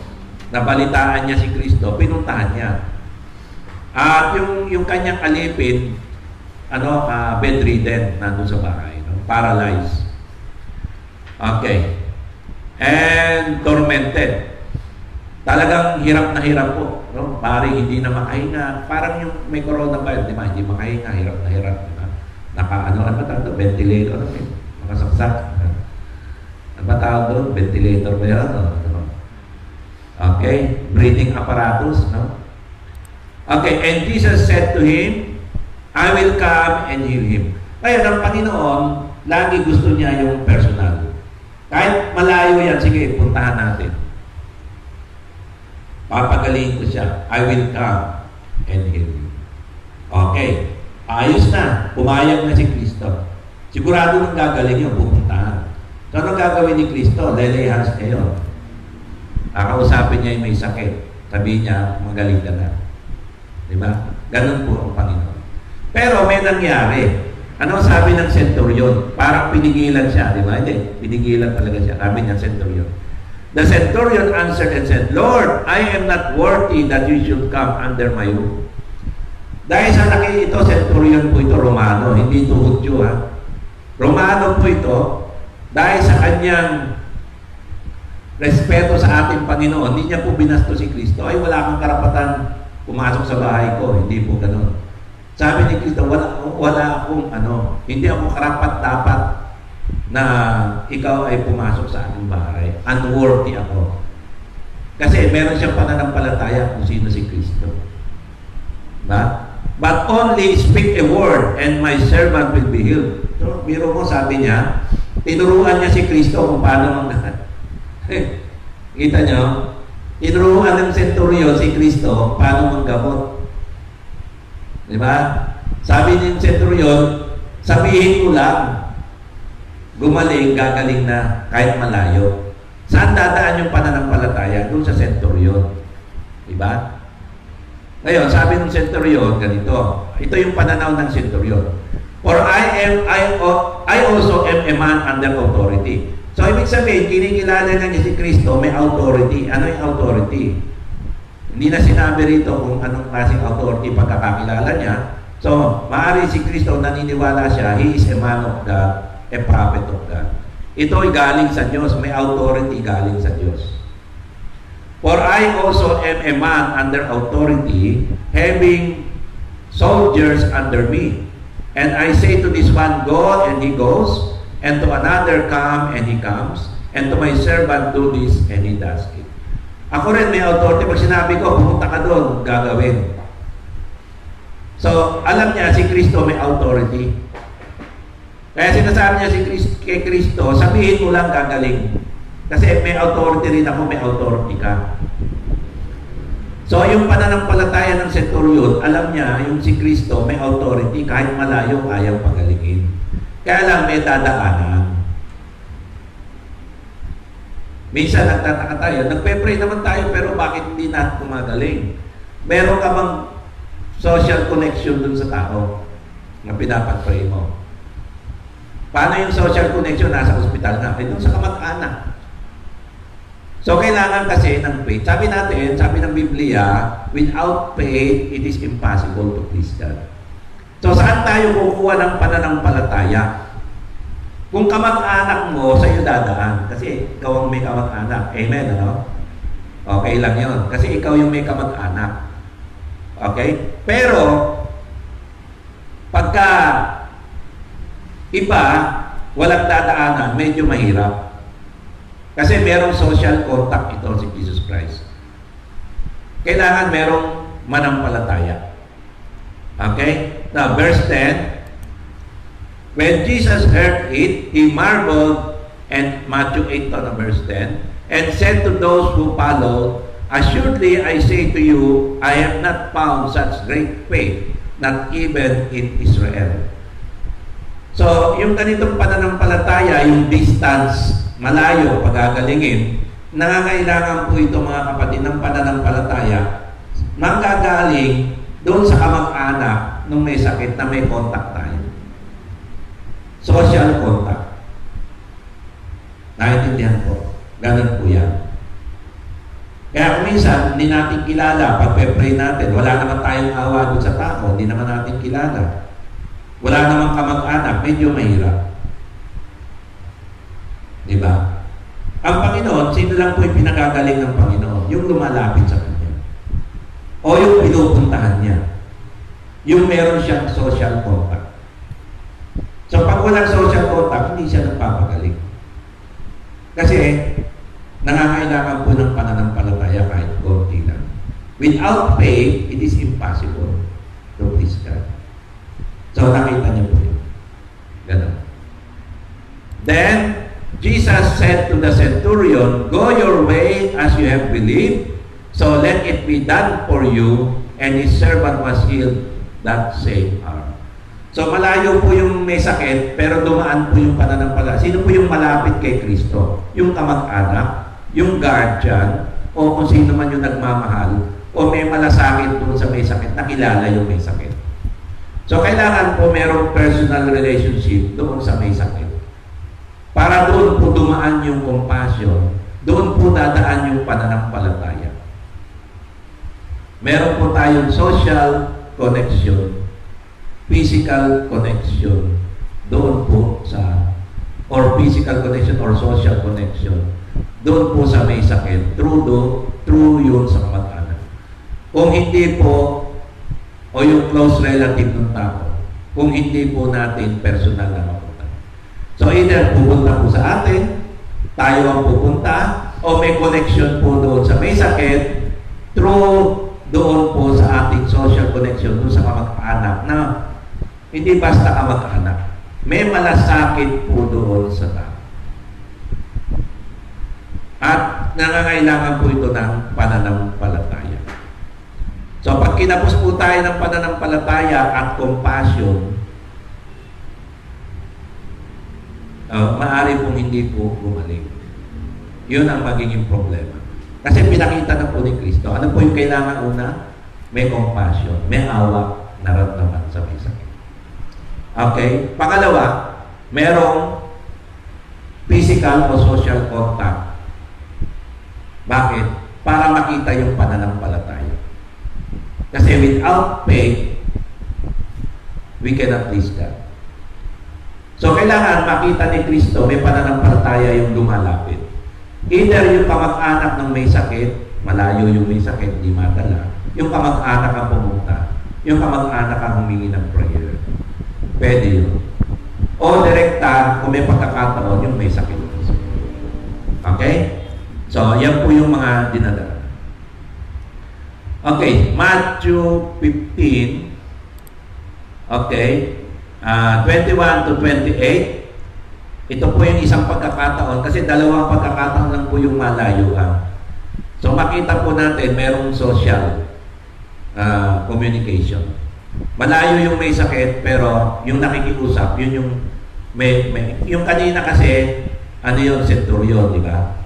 nabalitaan niya si Kristo, pinuntahan niya. At yung kanyang alipin, bedridden, nandun sa bahay, paralyzed. Okay. And tormented. Talagang hirap na hirap po. Parang hindi na makahinga. Parang yung may coronavirus, di ba? Hindi makahinga, hirap na hirap. Ventilator. Makasaksak. Ano ba tawag doon? Ventilator ba yan? Okay. Breathing apparatus. Okay. And Jesus said to him, I will come and heal him. Kaya ang Panginoon, lagi gusto niya yung personal. Kahit malayo yan, sige, puntahan natin. Papagaling ko siya. I will come and heal you. Okay. Ayos na. Pumayag na si Kristo. Sigurado nang gagaling yun, pupuntahan. So, anong gagawin ni Kristo? Lay hands niya yun. Kakausapin niya yung may sakit. Sabihin niya, magaling ka na. Diba? Ganun po ang Panginoon. Pero may nangyari. Ano sabi ng centurion? Parang pinigilan siya, di ba? Hindi, pinigilan talaga siya. Sabi niya, centurion. The centurion answered and said, Lord, I am not worthy that you should come under my roof. Dahil sa laki ito, centurion po ito, Romano, hindi ito Hudyo, ha? Romano po ito, dahil sa kanyang respeto sa ating Panginoon, hindi niya po binasto si Kristo. Ay, wala kang karapatan pumasok sa bahay ko. Hindi po ganun. Sabi ni Kristo, wala akong hindi ako karapat-dapat na ikaw ay pumasok sa aking bahay. Unworthy ako. Kasi meron siyang pananampalataya kung sino si Kristo. Ba? But only speak a word and my servant will be healed. So, biro mo, sabi niya, tinuruan niya si Kristo kung paano kita niyo? Tinuruan ng centurion si Kristo paano manggamot. Di ba? Sabi ng centurion, sabihin mo lang, gumaling, gagaling na, kahit malayo. Saan dadaan yung pananampalataya? Doon sa centurion. Di ba? Ngayon, sabi ng centurion, ganito. Ito yung pananaw ng centurion. For I also am a man under authority. So, ibig sabihin, kinikilala na niya si Kristo, may authority. Ano yung authority? Hindi na sinabi rito kung anong klaseng authority pagkakakilala niya. So, maaari si Kristo, naniniwala siya, He is a man of God, a prophet of God. Ito ay galing sa Diyos, may authority galing sa Diyos. For I also am a man under authority, having soldiers under me. And I say to this one, go, and he goes, and to another, come, and he comes, and to my servant, do this, and he does it. Ako rin may authority. Pag sinabi ko, pumunta ka doon, gagawin. So, alam niya si Kristo may authority. Kaya sinasabi niya kay Kristo, sabihin mo lang gagaling. Kasi may authority rin ako, may authority ka. So, yung pananampalataya ng centurion, alam niya yung si Kristo may authority, kahit malayo, kayang pagalingin. Kaya lang may dadaanan. Minsan nagtataka tayo, nagpe-pray naman tayo, pero bakit hindi natin kumagaling? Meron ka bang social connection dun sa tao na pinapag-pray mo? Paano yung social connection? Nasa ospital na. Dun sa kamag-anak. So, kailangan kasi ng faith. Sabi natin, sabi ng Biblia, without faith, it is impossible to please God. So, saan tayo kukuha ng pananampalataya? Kung kamag-anak mo, sa iyo dadaan. Kasi ikaw ang may kamag-anak. Amen, ano? Okay lang yun. Kasi ikaw yung may kamag-anak. Okay? Pero, pagka iba, walang dadaanan, medyo mahirap. Kasi merong social contact ito si Jesus Christ. Kailangan merong manampalataya. Okay? Now, verse 10, when Jesus heard it, he marveled, and Matthew 8 on verse 10, and said to those who followed, assuredly I say to you, I have not found such great faith, not even in Israel. So, yung ganitong pananampalataya, yung distance, malayo, pagagalingin, nangangailangan po ito mga kapatid ng pananampalataya, manggagaling doon sa kamag-anak nung may sakit na may contact tayo. Social contact. Naintindihan po. Ganun po yan. Kaya kung minsan, hindi natin kilala, pag-pray natin, wala naman tayong awa doon sa tao, hindi naman natin kilala. Wala namang kamag-anak, medyo mahirap. Diba? Ang Panginoon, sino lang po yung pinagagaling ng Panginoon? Yung lumalapit sa Kanya. O yung pinupuntahan niya. Yung meron siyang social contact. So, pag walang social contact, hindi siya nagpapagaling. Kasi, nangangailangan po ng pananampalataya kahit konti lang. Without faith, it is impossible to please God. So, nakita niyo po yun. Ganun. Then, Jesus said to the centurion, go your way as you have believed, so let it be done for you. And his servant was healed that same hour. So, malayo po yung may sakit, pero dumaan po yung pananampalataya. Sino po yung malapit kay Kristo? Yung kamag-anak, yung guardian, o kung sino man yung nagmamahal, o may malasakit doon sa may sakit, nakilala yung may sakit. So, kailangan po merong personal relationship doon sa may sakit. Para doon po dumaan yung compassion, doon po dadaan yung pananampalataya. Meron po tayong social connection, physical connection, doon po sa, or physical connection or social connection, doon po sa may sakit, through yun sa kamag-anak. Kung hindi po, o yung close relative ng tao, kung hindi po natin personal na mapunta. So either pupunta po sa atin, tayo ang pupunta, o may connection po doon sa may sakit, through doon po sa ating social connection, doon sa kamag-anak na hindi basta kamag-anak. May malasakit po doon sa tao. At nangangailangan po ito ng pananampalataya. So, pag kinapos po tayo ng pananampalataya at compassion, maaari pong hindi po gumaling. Yun ang magiging problema. Kasi pinakita na po ni Kristo. Ano po yung kailangan una? May compassion, may awa, naramdaman sa may sakit. Okay? Pangalawa, merong physical o social contact. Bakit? Para makita yung pananampalataya. Kasi without faith, we cannot please God. So, kailangan makita ni Kristo, may pananampalataya yung lumalapit. Either yung kamag-anak ng may sakit, malayo yung may sakit, di madala. Yung kamag-anak ang pumunta. Yung kamag-anak ang humingi ng prayer. Pwede yun. O direkta, kung may pagkakataon, yung may sakit. Okay? So, yan po yung mga dinadala. Okay, Matthew 15, Okay? 21 to 28. Ito po yung isang pagkakataon kasi dalawang pagkakataon lang po yung malayuan. So makita po natin merong social communication. Malayo yung may sakit pero yung nakikiusap, yun yung yung kanina kasi ano yung centurion, di ba?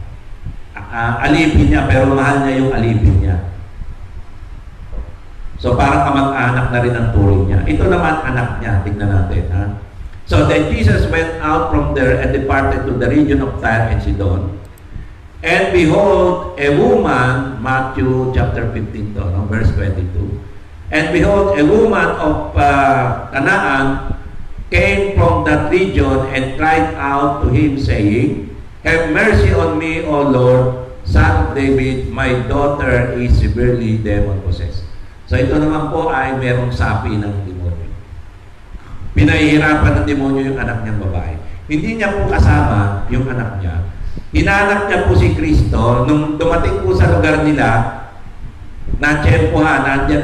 Alipin niya pero mahal niya yung alipin niya. So parang kamag-anak na rin ang turing niya. Ito naman anak niya, tignan natin. Ha? So then Jesus went out from there and departed to the region of Tyre and Sidon. And behold, a woman, Matthew chapter 15 to, no, verse 22. And behold, a woman of Canaan came from that region and cried out to him, saying, Have mercy on me, O Lord, Son of David, my daughter is severely demon-possessed. So ito naman po ay merong sapi ng demonyo. Pinahihirapan ng demonyo yung anak niyang babae. Hindi niya po kasama yung anak niya. Hinanap niya po si Kristo. Nung dumating po sa lugar nila, nandyan,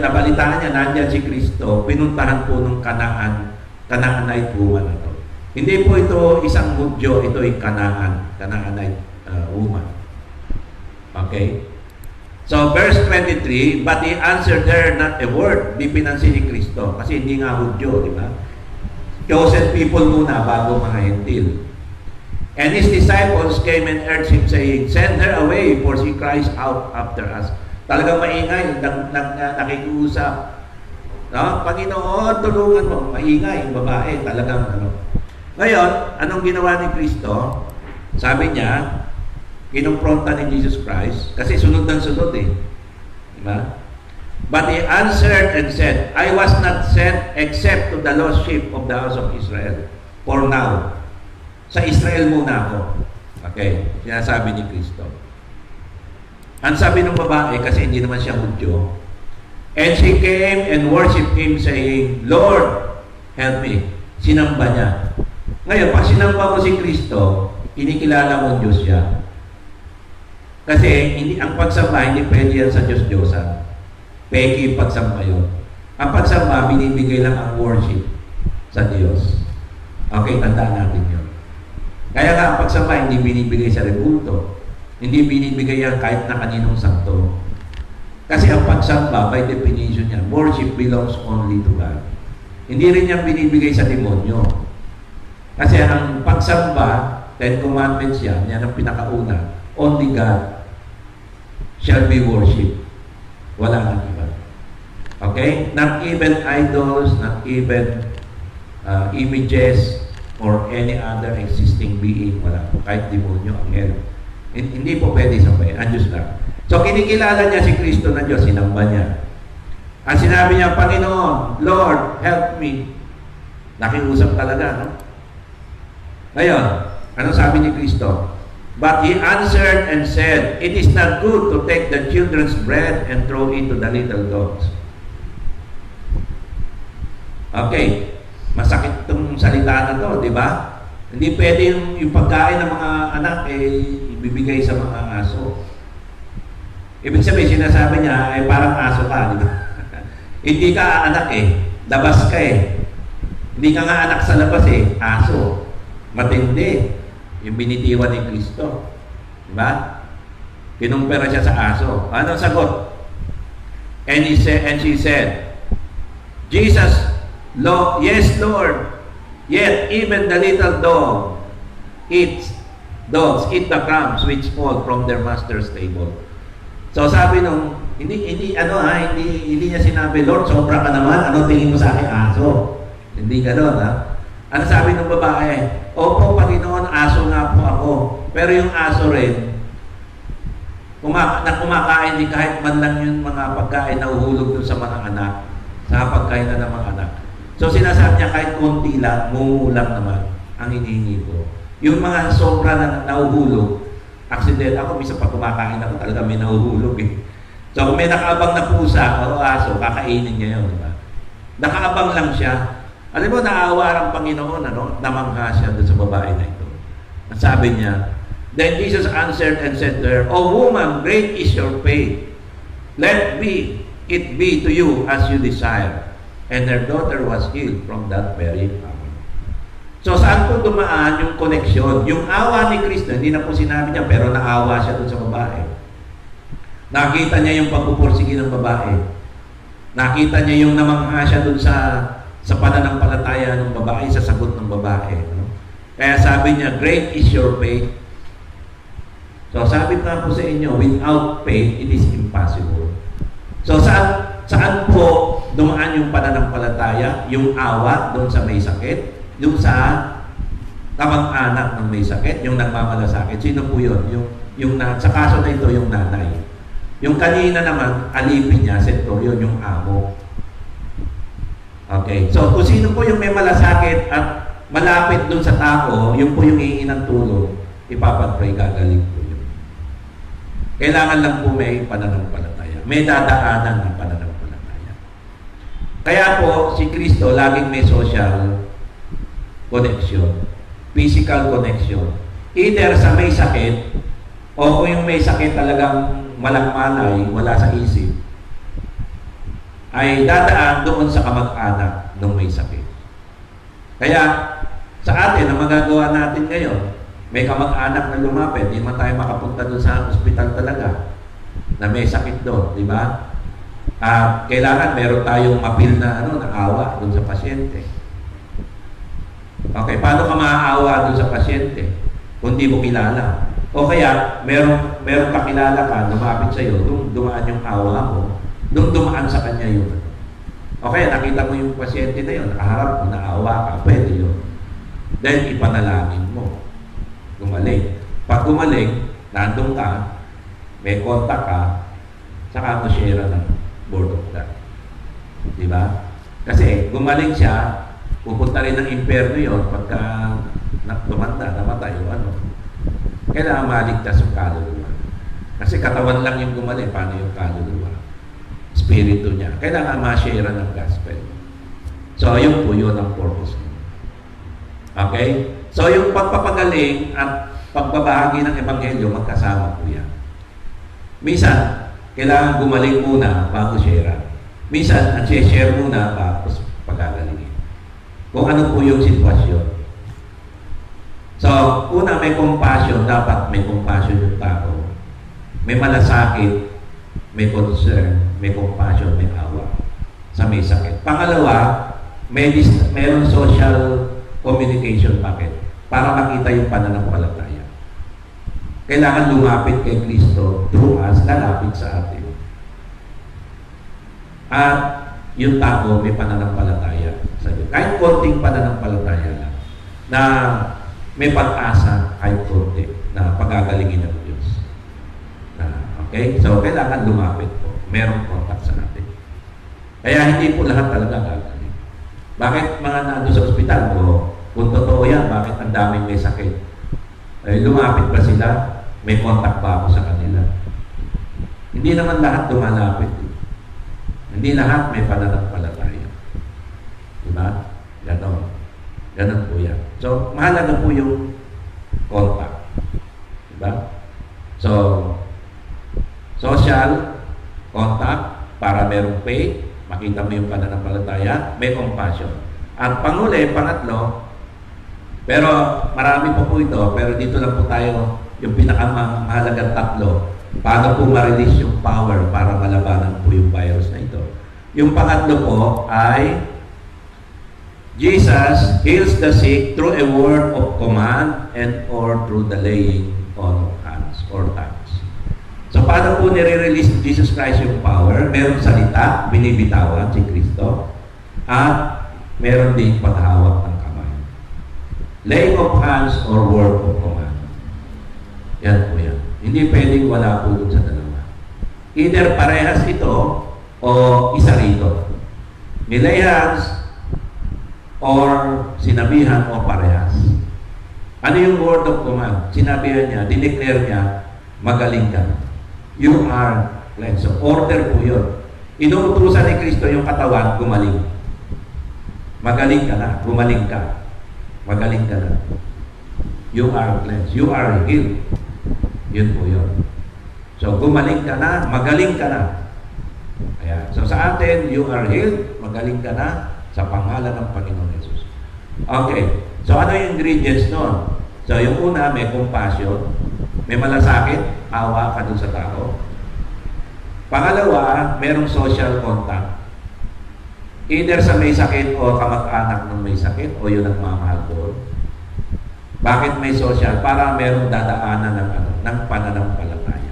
nabalitaan niya, nandyan si Kristo, pinuntahan po ng Canaanite woman na to. Hindi po ito isang Hudyo, ito ay Canaanite woman. Okay? So, verse 23, but he answered her not a word. Di pinansin ni Kristo. Kasi hindi nga Hudyo, di ba? Chosen people muna bago mga Hentil. And his disciples came and urged him, saying, Send her away, for she cries out after us. Talagang maingay, nakikiusap. No? Panginoon, tulungan mo. Maingay, babae, talagang ano. Ngayon, anong ginawa ni Kristo? Sabi niya, kinumpronta ni Jesus Christ, kasi sunod ng sunod eh. Diba? But he answered and said, I was not sent except to the lost sheep of the house of Israel. For now. Sa Israel muna ako. Okay. Sinasabi ni Kristo. Ang sabi ng babae, kasi hindi naman siya Hudyo, and she came and worshipped him, saying, Lord, help me. Sinamba niya. Ngayon, pag sinamba mo si Kristo, kinikilala mo Diyos siya. Kasi ang pagsamba, hindi pwede yan sa Diyos-Diyosan. Peki pagsamba yun. Ang pagsamba, binibigay lang ang worship sa Diyos. Okay, tandaan natin yun. Kaya nga ang pagsamba, hindi binibigay sa rebulto. Hindi binibigay yan kahit na kaninong santo. Kasi ang pagsamba, by definition yan, worship belongs only to God. Hindi rin yan binibigay sa demonyo. Kasi ang pagsamba, 10 Commandments yan ang pinakauna. Only God shall be worshipped. Wala nang iba. Okay? Not even idols, not even images, or any other existing being. Wala po. Kahit demonyo, anghel. Hindi po pwede sambahin. Ang Diyos lang. So, kinikilala niya si Kristo na Diyos. Sinamba niya. Ang sinabi niya, Panginoon, Lord, help me. Nakiusap talaga, no? Ngayon, ano sabi ni Kristo? But he answered and said, It is not good to take the children's bread and throw it to the little dogs. Okay. Masakit itong salita na to, di ba? Hindi pwede yung pagkain ng mga anak ibibigay sa mga aso. Ibig sabihin, sinasabi niya, parang aso ka, di ba? Hindi ka anak labas ka Hindi ka nga anak sa labas aso. Matindi. Yung binitiwan ni Kristo. Di ba? Kinumpera siya sa aso. Anong sagot? And she said, Jesus, yes, Lord. Yet even the little dogs eat the crumbs which fall from their master's table. So sabi nung hindi niya sinabi, Lord, sobra ka naman. Ano tingin mo sa akin, aso? Hindi ganoon, ha? Ano sabi ng babae? Opo, Panginoon, aso nga po ako. Pero yung aso rin, kumakain din kahit man lang yung mga pagkain na uhulog dun sa mga anak, sa pagkain na ng mga anak. So sinasabi niya kahit konti lang, mumulang naman ang hinihingi ko. Yung mga sobra na nauhulog, accident ako, minsan pag kumakain ako, talaga may nauhulog So kung may nakaabang na pusa o aso, kakainin niya yun, diba? Nakaabang lang siya. Alam mo, naawa ang Panginoon, namangha siya doon sa babae na ito. Ang sabi niya, Then Jesus answered and said to her, O woman, great is your faith. Let it be to you as you desire. and her daughter was healed from that very hour. So saan po dumaan yung koneksyon? Yung awa ni Kristo, hindi na po sinabi niya, pero naawa siya dun sa babae. Nakita niya yung pagpupursige ng babae. Nakita niya yung namangha siya dun sa pananampalataya ng babae, sa sagot ng babae. No? Kaya sabi niya, great is your faith. So sabi nga po sa inyo, without faith, it is impossible. So saan po dumaan yung pananampalataya, yung awa doon sa may sakit, yung sa kamag-anak ng may sakit, yung nagmamalasakit? Sino po yun? Sa kaso na ito, yung nanay. Yung kanina naman, alipin niya, centurion, yung amo. Okay. So kung sino po yung may malasakit at malapit doon sa tao, yung po yung hihingi ng tulong, ipapag-pray, gagaling po yun. Kailangan lang po may pananampalataya. May dadaanan ng pananampalataya. Kaya po, si Kristo laging may social connection, physical connection. Either sa may sakit, o kung yung may sakit talagang malangmalay, wala sa isip, ay dadaan doon sa kamag-anak ng may sakit. Kaya, sa atin, ang magagawa natin ngayon, may kamag-anak na lumapit, hindi man tayo makapunta doon sa ospital talaga, na may sakit doon, di ba? Kailangan meron tayong mapil na awa doon sa pasyente. Okay, paano ka maaawa doon sa pasyente kung di mo kilala? O kaya, meron kakilala ka, lumapit sa iyo, doon dumaan yung awa mo, doon dumaan sa kanya yung okay, nakita mo yung pasyente na yun, nakaharap mo, naawa ka, pwede yun. Then, ipanalangin mo. Gumaling. Pag gumaling, nandun ka, may kontak ka, saka mo share ng word of God. Diba? Kasi, gumaling siya, pupunta rin ng impyerno yun pagka tumanda, namatay o ano. Kailangan maligtas yung kaluluwa. Kasi katawan lang yung gumaling, paano yung kaluluwa? Spirito niya. Kailangan ma-share ng gospel. So, yun po yun ang purpose niya. Okay? So, yung pagpapagaling at pagbabahagi ng ebanghelyo, magkasama po yan. Minsan, kailangan gumaling muna bago share. Minsan, share muna bago pagagalingin. Kung ano po yung sitwasyon. So, una, may compassion. Dapat may compassion yung tao. May malasakit, may concern, may compassion, may awa sa may sakit. Pangalawa, mayroong social communication packet para makita yung pananampalataya. Kailangan lumapit kay Kristo through us, lalapit sa atin. At yung tao may pananampalataya sa Diyos. Kahit konting pananampalataya lang na may pag-asa, kahit konti na pagagalingin ng Diyos. Okay? So, kailangan lumapit po. Merong contact sa atin. Kaya hindi po lahat talaga gagaling. Bakit mga nandun sa ospital po, kung totoo yan, bakit ang daming may sakit? Lumapit ba sila? May contact ba ako sa kanila? Hindi naman lahat lumalapit. Hindi lahat may pananampalataya. Diba? Ganon. Ganon po yan. So, mahalaga po yung contact. Diba? So, social contact para merong faith, makita mo yung pananampalataya, may compassion. At panghuli, pangatlo, pero marami pa po ito, pero dito lang po tayo yung pinakamahalagang tatlo. Paano po ma-release yung power para malabanan po yung virus na ito? Yung pangatlo po ay Jesus heals the sick through a word of command and or through the laying on of hands or tongues. So, paano po nire-release Jesus Christ yung power? Meron salita, binibitawan si Kristo, at meron din paghawak ng kamay. Laying of hands or word of command. Yan po yan. Hindi pwedeng wala po dun sa dalawa. Either parehas ito o isa rito. Nilay hands or sinabihan o parehas. Ano yung word of command? Sinabihan niya, dineclare niya, magaling ka. You are cleansed. So, order po yun. Inuutusan ni Kristo yung katawan, gumaling. Magaling ka na, gumaling ka. Magaling ka na. You are cleansed. You are healed. Yun po yun. So, gumaling ka na, magaling ka na. Ayan. So, sa atin, you are healed, Magaling ka na sa pangalan ng Panginoon Jesus. Okay. So, ano yung ingredients nun? So, yung una, may compassion. May malasakit, awa ka dun sa tao. Pangalawa, merong social contact. Either sa may sakit o kamag-anak ng may sakit o yun ang mamahal doon. Bakit may social? Para merong dadaanan ng pananampalataya.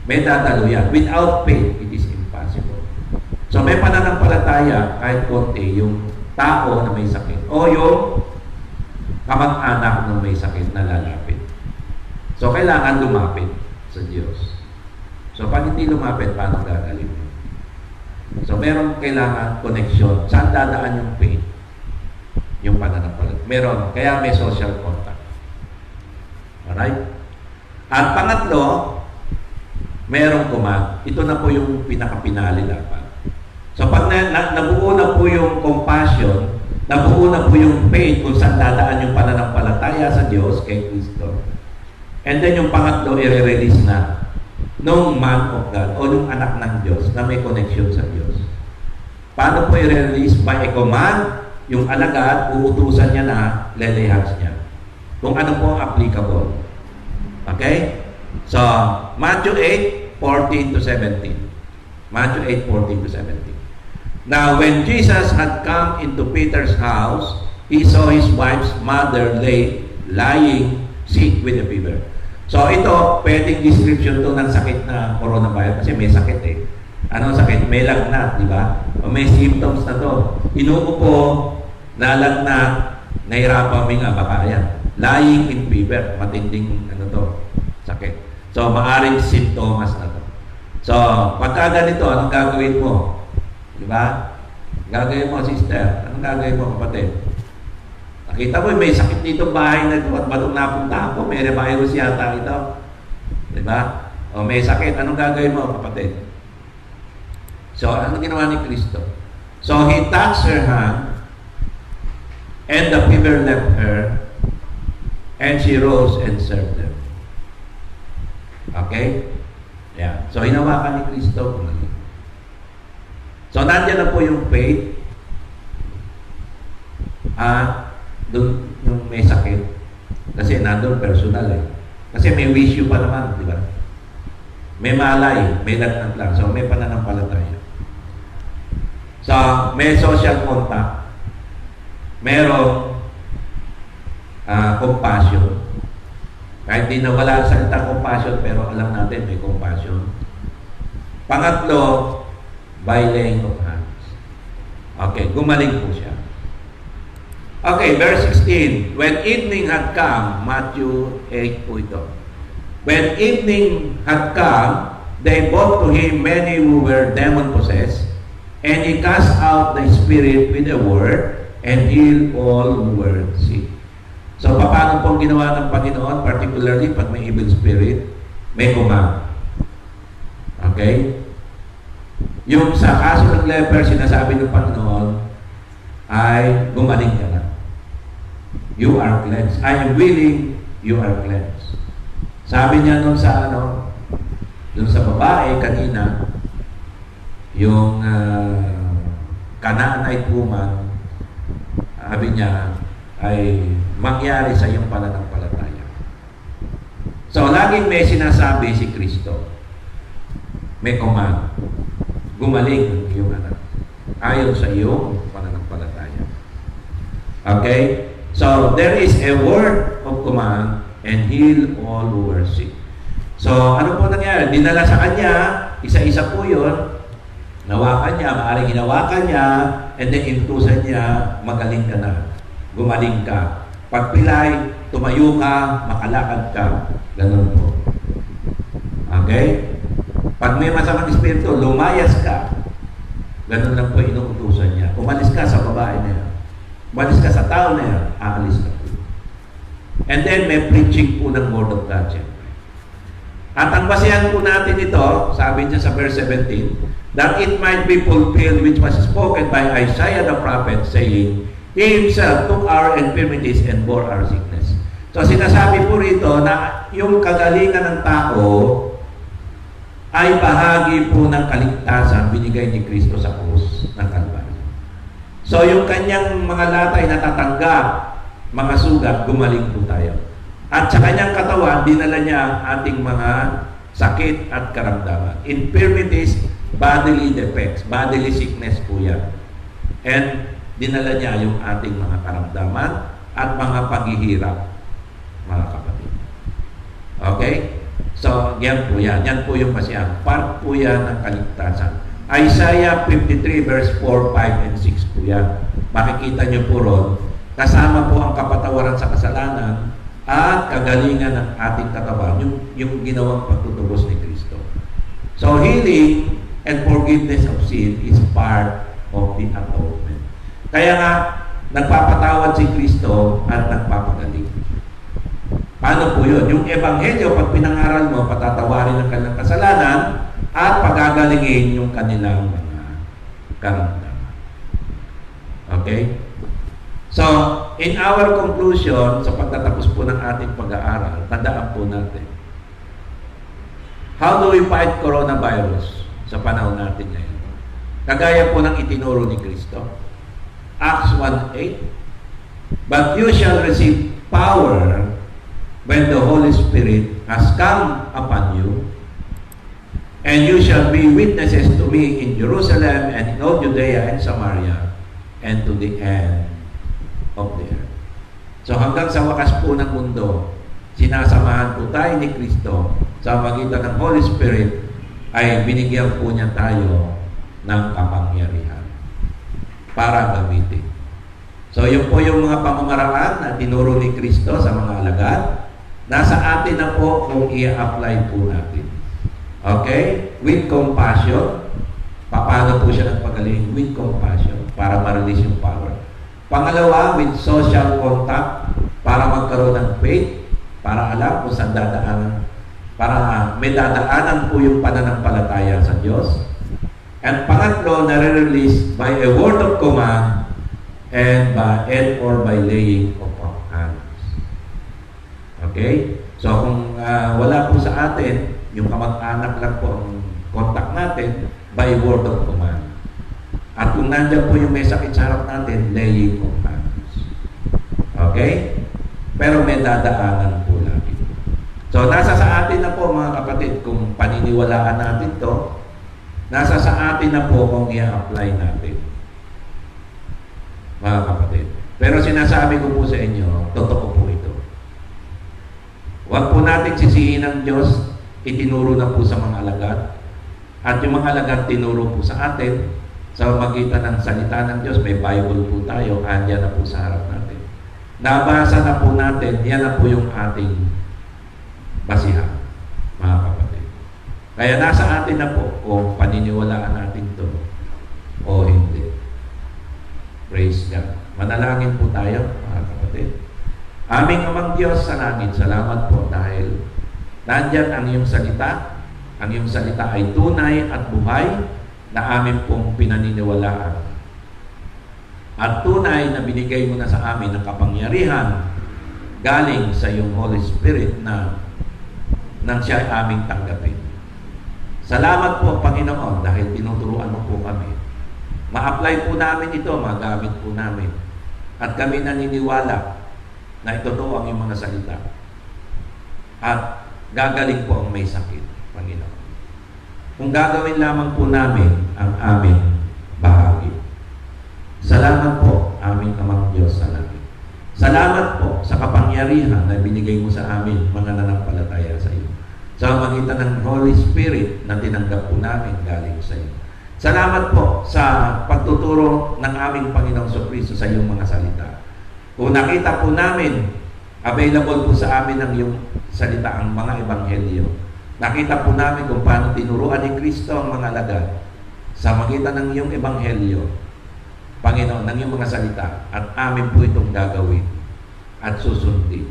May dadalo yan. Without faith, it is impossible. So, may pananampalataya kahit konti yung tao na may sakit o yung kamag-anak ng may sakit na lalapit. So, kailangan lumapit sa Diyos. So, pag hindi lumapit, paano gagaling? So, meron kailangan connection. Saan dadaan yung faith? Yung pananampalataya. Meron. Kaya may social contact. Alright? At pangatlo, merong command. Ito na po yung pinakapinali dapat. So, pag nabuo na po yung compassion, nabuo na po yung faith kung saan dadaan yung pananampalataya sa Diyos kay Kristo. And then yung pangatlo, i-release na nung man of God o nung anak ng Diyos na may connection sa Diyos. Paano po i-release? By a command, yung alagad, uutusan niya na, lelehas niya. Kung ano po applicable. Okay? So, Matthew 8:14 to 17. Matthew 8:14 to 17. Now, when Jesus had come into Peter's house, he saw his wife's mother lying sick with a fever. So, ito, pwedeng description to ng sakit na coronavirus kasi may sakit eh. Anong sakit? May lagnat, di ba? O may symptoms na to. Inuupo, nalagnat, nahirapan huminga, baka yan. Lying in fever, matinding sakit. So, maaring symptoms na to. So, pagka ganito, anong gagawin mo? Di ba? Gagawin mo, sister. Anong gagawin mo, kapatid? Nakita mo, may sakit dito bahay na ito at batong napunta ako. May virus yata ito. Di ba? O may sakit. Anong gagawin mo, kapatid? So, ano ginawa ni Kristo? So, he touched her hand and the fever left her and she rose and served them. Okay? Yeah. So, hinawakan ni Kristo. So, nandiyan na po yung faith at doon yung may sakit. Kasi nandun personal eh. Kasi may issue pa naman, di ba? May malay, may lagnat lang. So, may pananampalataya. So, may social contact. Merong compassion. Kahit di nawala sa salita compassion, pero alam natin may compassion. Pangatlo, by laying of hands. Okay, gumaling po siya. Okay, verse 16. When evening had come, Matthew 8 po ito. When evening had come, they brought to him many who were demon-possessed, and he cast out the spirit with a word, and healed all who were sick. So, paano pong ginawa ng Panginoon, particularly pag may evil spirit, may command. Okay? Yung sa kaso ng leper, sinasabi ng Panginoon, ay gumaling ka na. You are cleansed. I am willing, you are cleansed. Sabi niya nun sa dun sa babae kanina, yung Canaanite woman, sabi niya, ay mangyari sa iyong pananampalataya. So, laging may sinasabi si Kristo. May command. Gumaling ang iyong anak. Ayon sa iyong pananampalataya. Okay? So, there is a word of command and heal all who are sick. So, ano po nangyari? Dinala sa kanya, isa-isa po yun. Nawakan niya, maaaring hinawakan niya, and then intusan niya, magaling ka na. Gumaling ka. Pagpilay, tumayo ka, makalakad ka. Ganun po. Okay? Pag may masamang espiritu, lumayas ka. Ganun lang po inuutusan niya. Umalis ka sa babae na yan. Umalis ka sa tao na yan, aalis ka po. And then may preaching po ng Word of God, siyempre. At ang basihan po natin ito, sabi niya sa verse 17, that it might be fulfilled which was spoken by Isaiah the prophet, saying, He Himself took our infirmities and bore our sickness. So sinasabi po rito na yung kagalingan ng tao ay bahagi po ng kaligtasan binigay ni Kristo sa krus. krus ng Kalbaryo. So yung kanyang mga latay natatanggap, mga sugat, gumaling po tayo. At sa kanyang katawan, dinala niya ang ating mga sakit at karamdaman. Infirmities, bodily defects, bodily sickness po yan. And dinala niya yung ating mga karamdaman at mga paghihirap, mga kapatid. Okay? So, yan po yan. Yan po yung masiyang. Part po yan ng kaligtasan. Isaiah 53 verse 4, 5, and 6 po yan. Makikita nyo po ron, kasama po ang kapatawaran sa kasalanan at kagalingan ng ating katawan, yung ginawang pagtutubos ni Kristo. So, healing and forgiveness of sin is part of the atonement. Kaya nga, nagpapatawad si Kristo at nagpapagaling. Paano po yun? Yung ebanghelyo, pag pinangaral mo, patatawarin ang kanilang kasalanan at pagagalingin yung kanilang mga karamdaman. Okay? So, in our conclusion, sa pagtatapos po ng ating pag-aaral, tandaan po natin, how do we fight coronavirus sa panahon natin ngayon? Kagaya po ng itinuro ni Kristo. Acts 1:8, but you shall receive power when the Holy Spirit has come upon you, and you shall be witnesses to me in Jerusalem and in all Judea and Samaria and to the end of the earth. So hanggang sa wakas po ng mundo, sinasamahan po tayo ni Kristo sa magitan ng Holy Spirit, ay binigyan po niya tayo ng kapangyarihan para gamitin. So yun po yung mga pamamaraan na tinuro ni Kristo sa mga alagad. Nasa atin na po kung i-apply po natin. Okay? With compassion. Paano po siya nagpagaling? With compassion para ma-release yung power. Pangalawa, with social contact para magkaroon ng faith, para alam kung saan dadaanan, para may dadaanan po yung pananampalataya sa Diyos. And pangatlo, nare-release by a word of command and or by laying of hands. Okay? So kung wala po sa atin, yung kamag-anak lang po ang contact natin, by word of command. At kung nandiyan po yung may sakit sa harap natin, laying of hands. Okay? Pero may dadaanan po lagi. So, nasa sa atin na po mga kapatid, kung paniniwalaan natin to, nasa sa atin na po kung i-apply natin. Mga kapatid. Pero sinasabi ko po sa inyo, totoo po ito. Huwag po natin sisihin ng Diyos, itinuro na po sa mga alagad. At yung mga alagad tinuro po sa atin, sa magitan ng salita ng Diyos, may Bible po tayo, andyan na po sa harap natin. Nabasa na po natin, yan na po yung ating basihan, mga kapatid. Kaya nasa atin na po kung paniniwalaan natin to o hindi. Praise God. Manalangin po tayo, mga kapatid. Aming Amang Diyos sa langit, salamat po dahil nandyan ang iyong salita. Ang iyong salita ay tunay at buhay na amin pong pinaniniwalaan. At tunay na binigay mo na sa amin ang kapangyarihan galing sa iyong Holy Spirit na nang siya ay aming tanggapin. Salamat po, Panginoon, dahil tinuturuan mo po kami. Ma-apply po namin ito, magamit po namin. At kami naniniwala na ito ang iyong mga salita. At gagaling po ang may sakit, Panginoon. Kung gagawin lamang po namin ang aming bahagi. Salamat po, aming Amang Diyos sa langit. Salamat po sa kapangyarihan na binigay mo sa amin, mga nanampalataya sa iyo. Sa magitan ng Holy Spirit na tinanggap po namin galing sa iyo. Salamat po sa pagtuturo ng aming Panginoong Kristo sa iyong mga salita. Kung nakita po namin, available po sa amin ang iyong salita, ang mga ebanghelyo. Nakita po namin kung paano tinuruan ni Kristo ang mga alagad sa magitan ng iyong ebanghelyo, Panginoon, ng iyong mga salita, at amin po itong gagawin at susundin.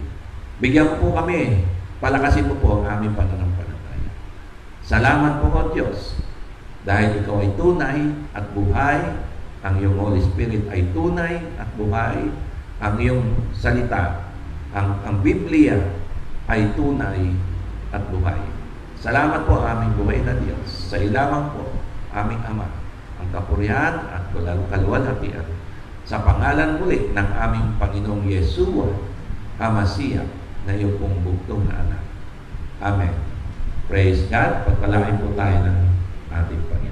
Bigyan mo po kami, palakasin mo po ang aming pananampalataya. Salamat po, O Diyos, dahil ikaw ay tunay at buhay, ang iyong Holy Spirit ay tunay at buhay, ang iyong salita, ang Biblia ay tunay at buhay. Salamat po aming buhay na Diyos. Sa ilamang po, aming Ama, ang kapurihan at walang kaluwalhatian sa pangalan muli ng aming Panginoong Yeshua HaMashiach na iyong pong bugtong na anak. Amen. Praise God. Pagpalain po tayo ng ating Panginoon.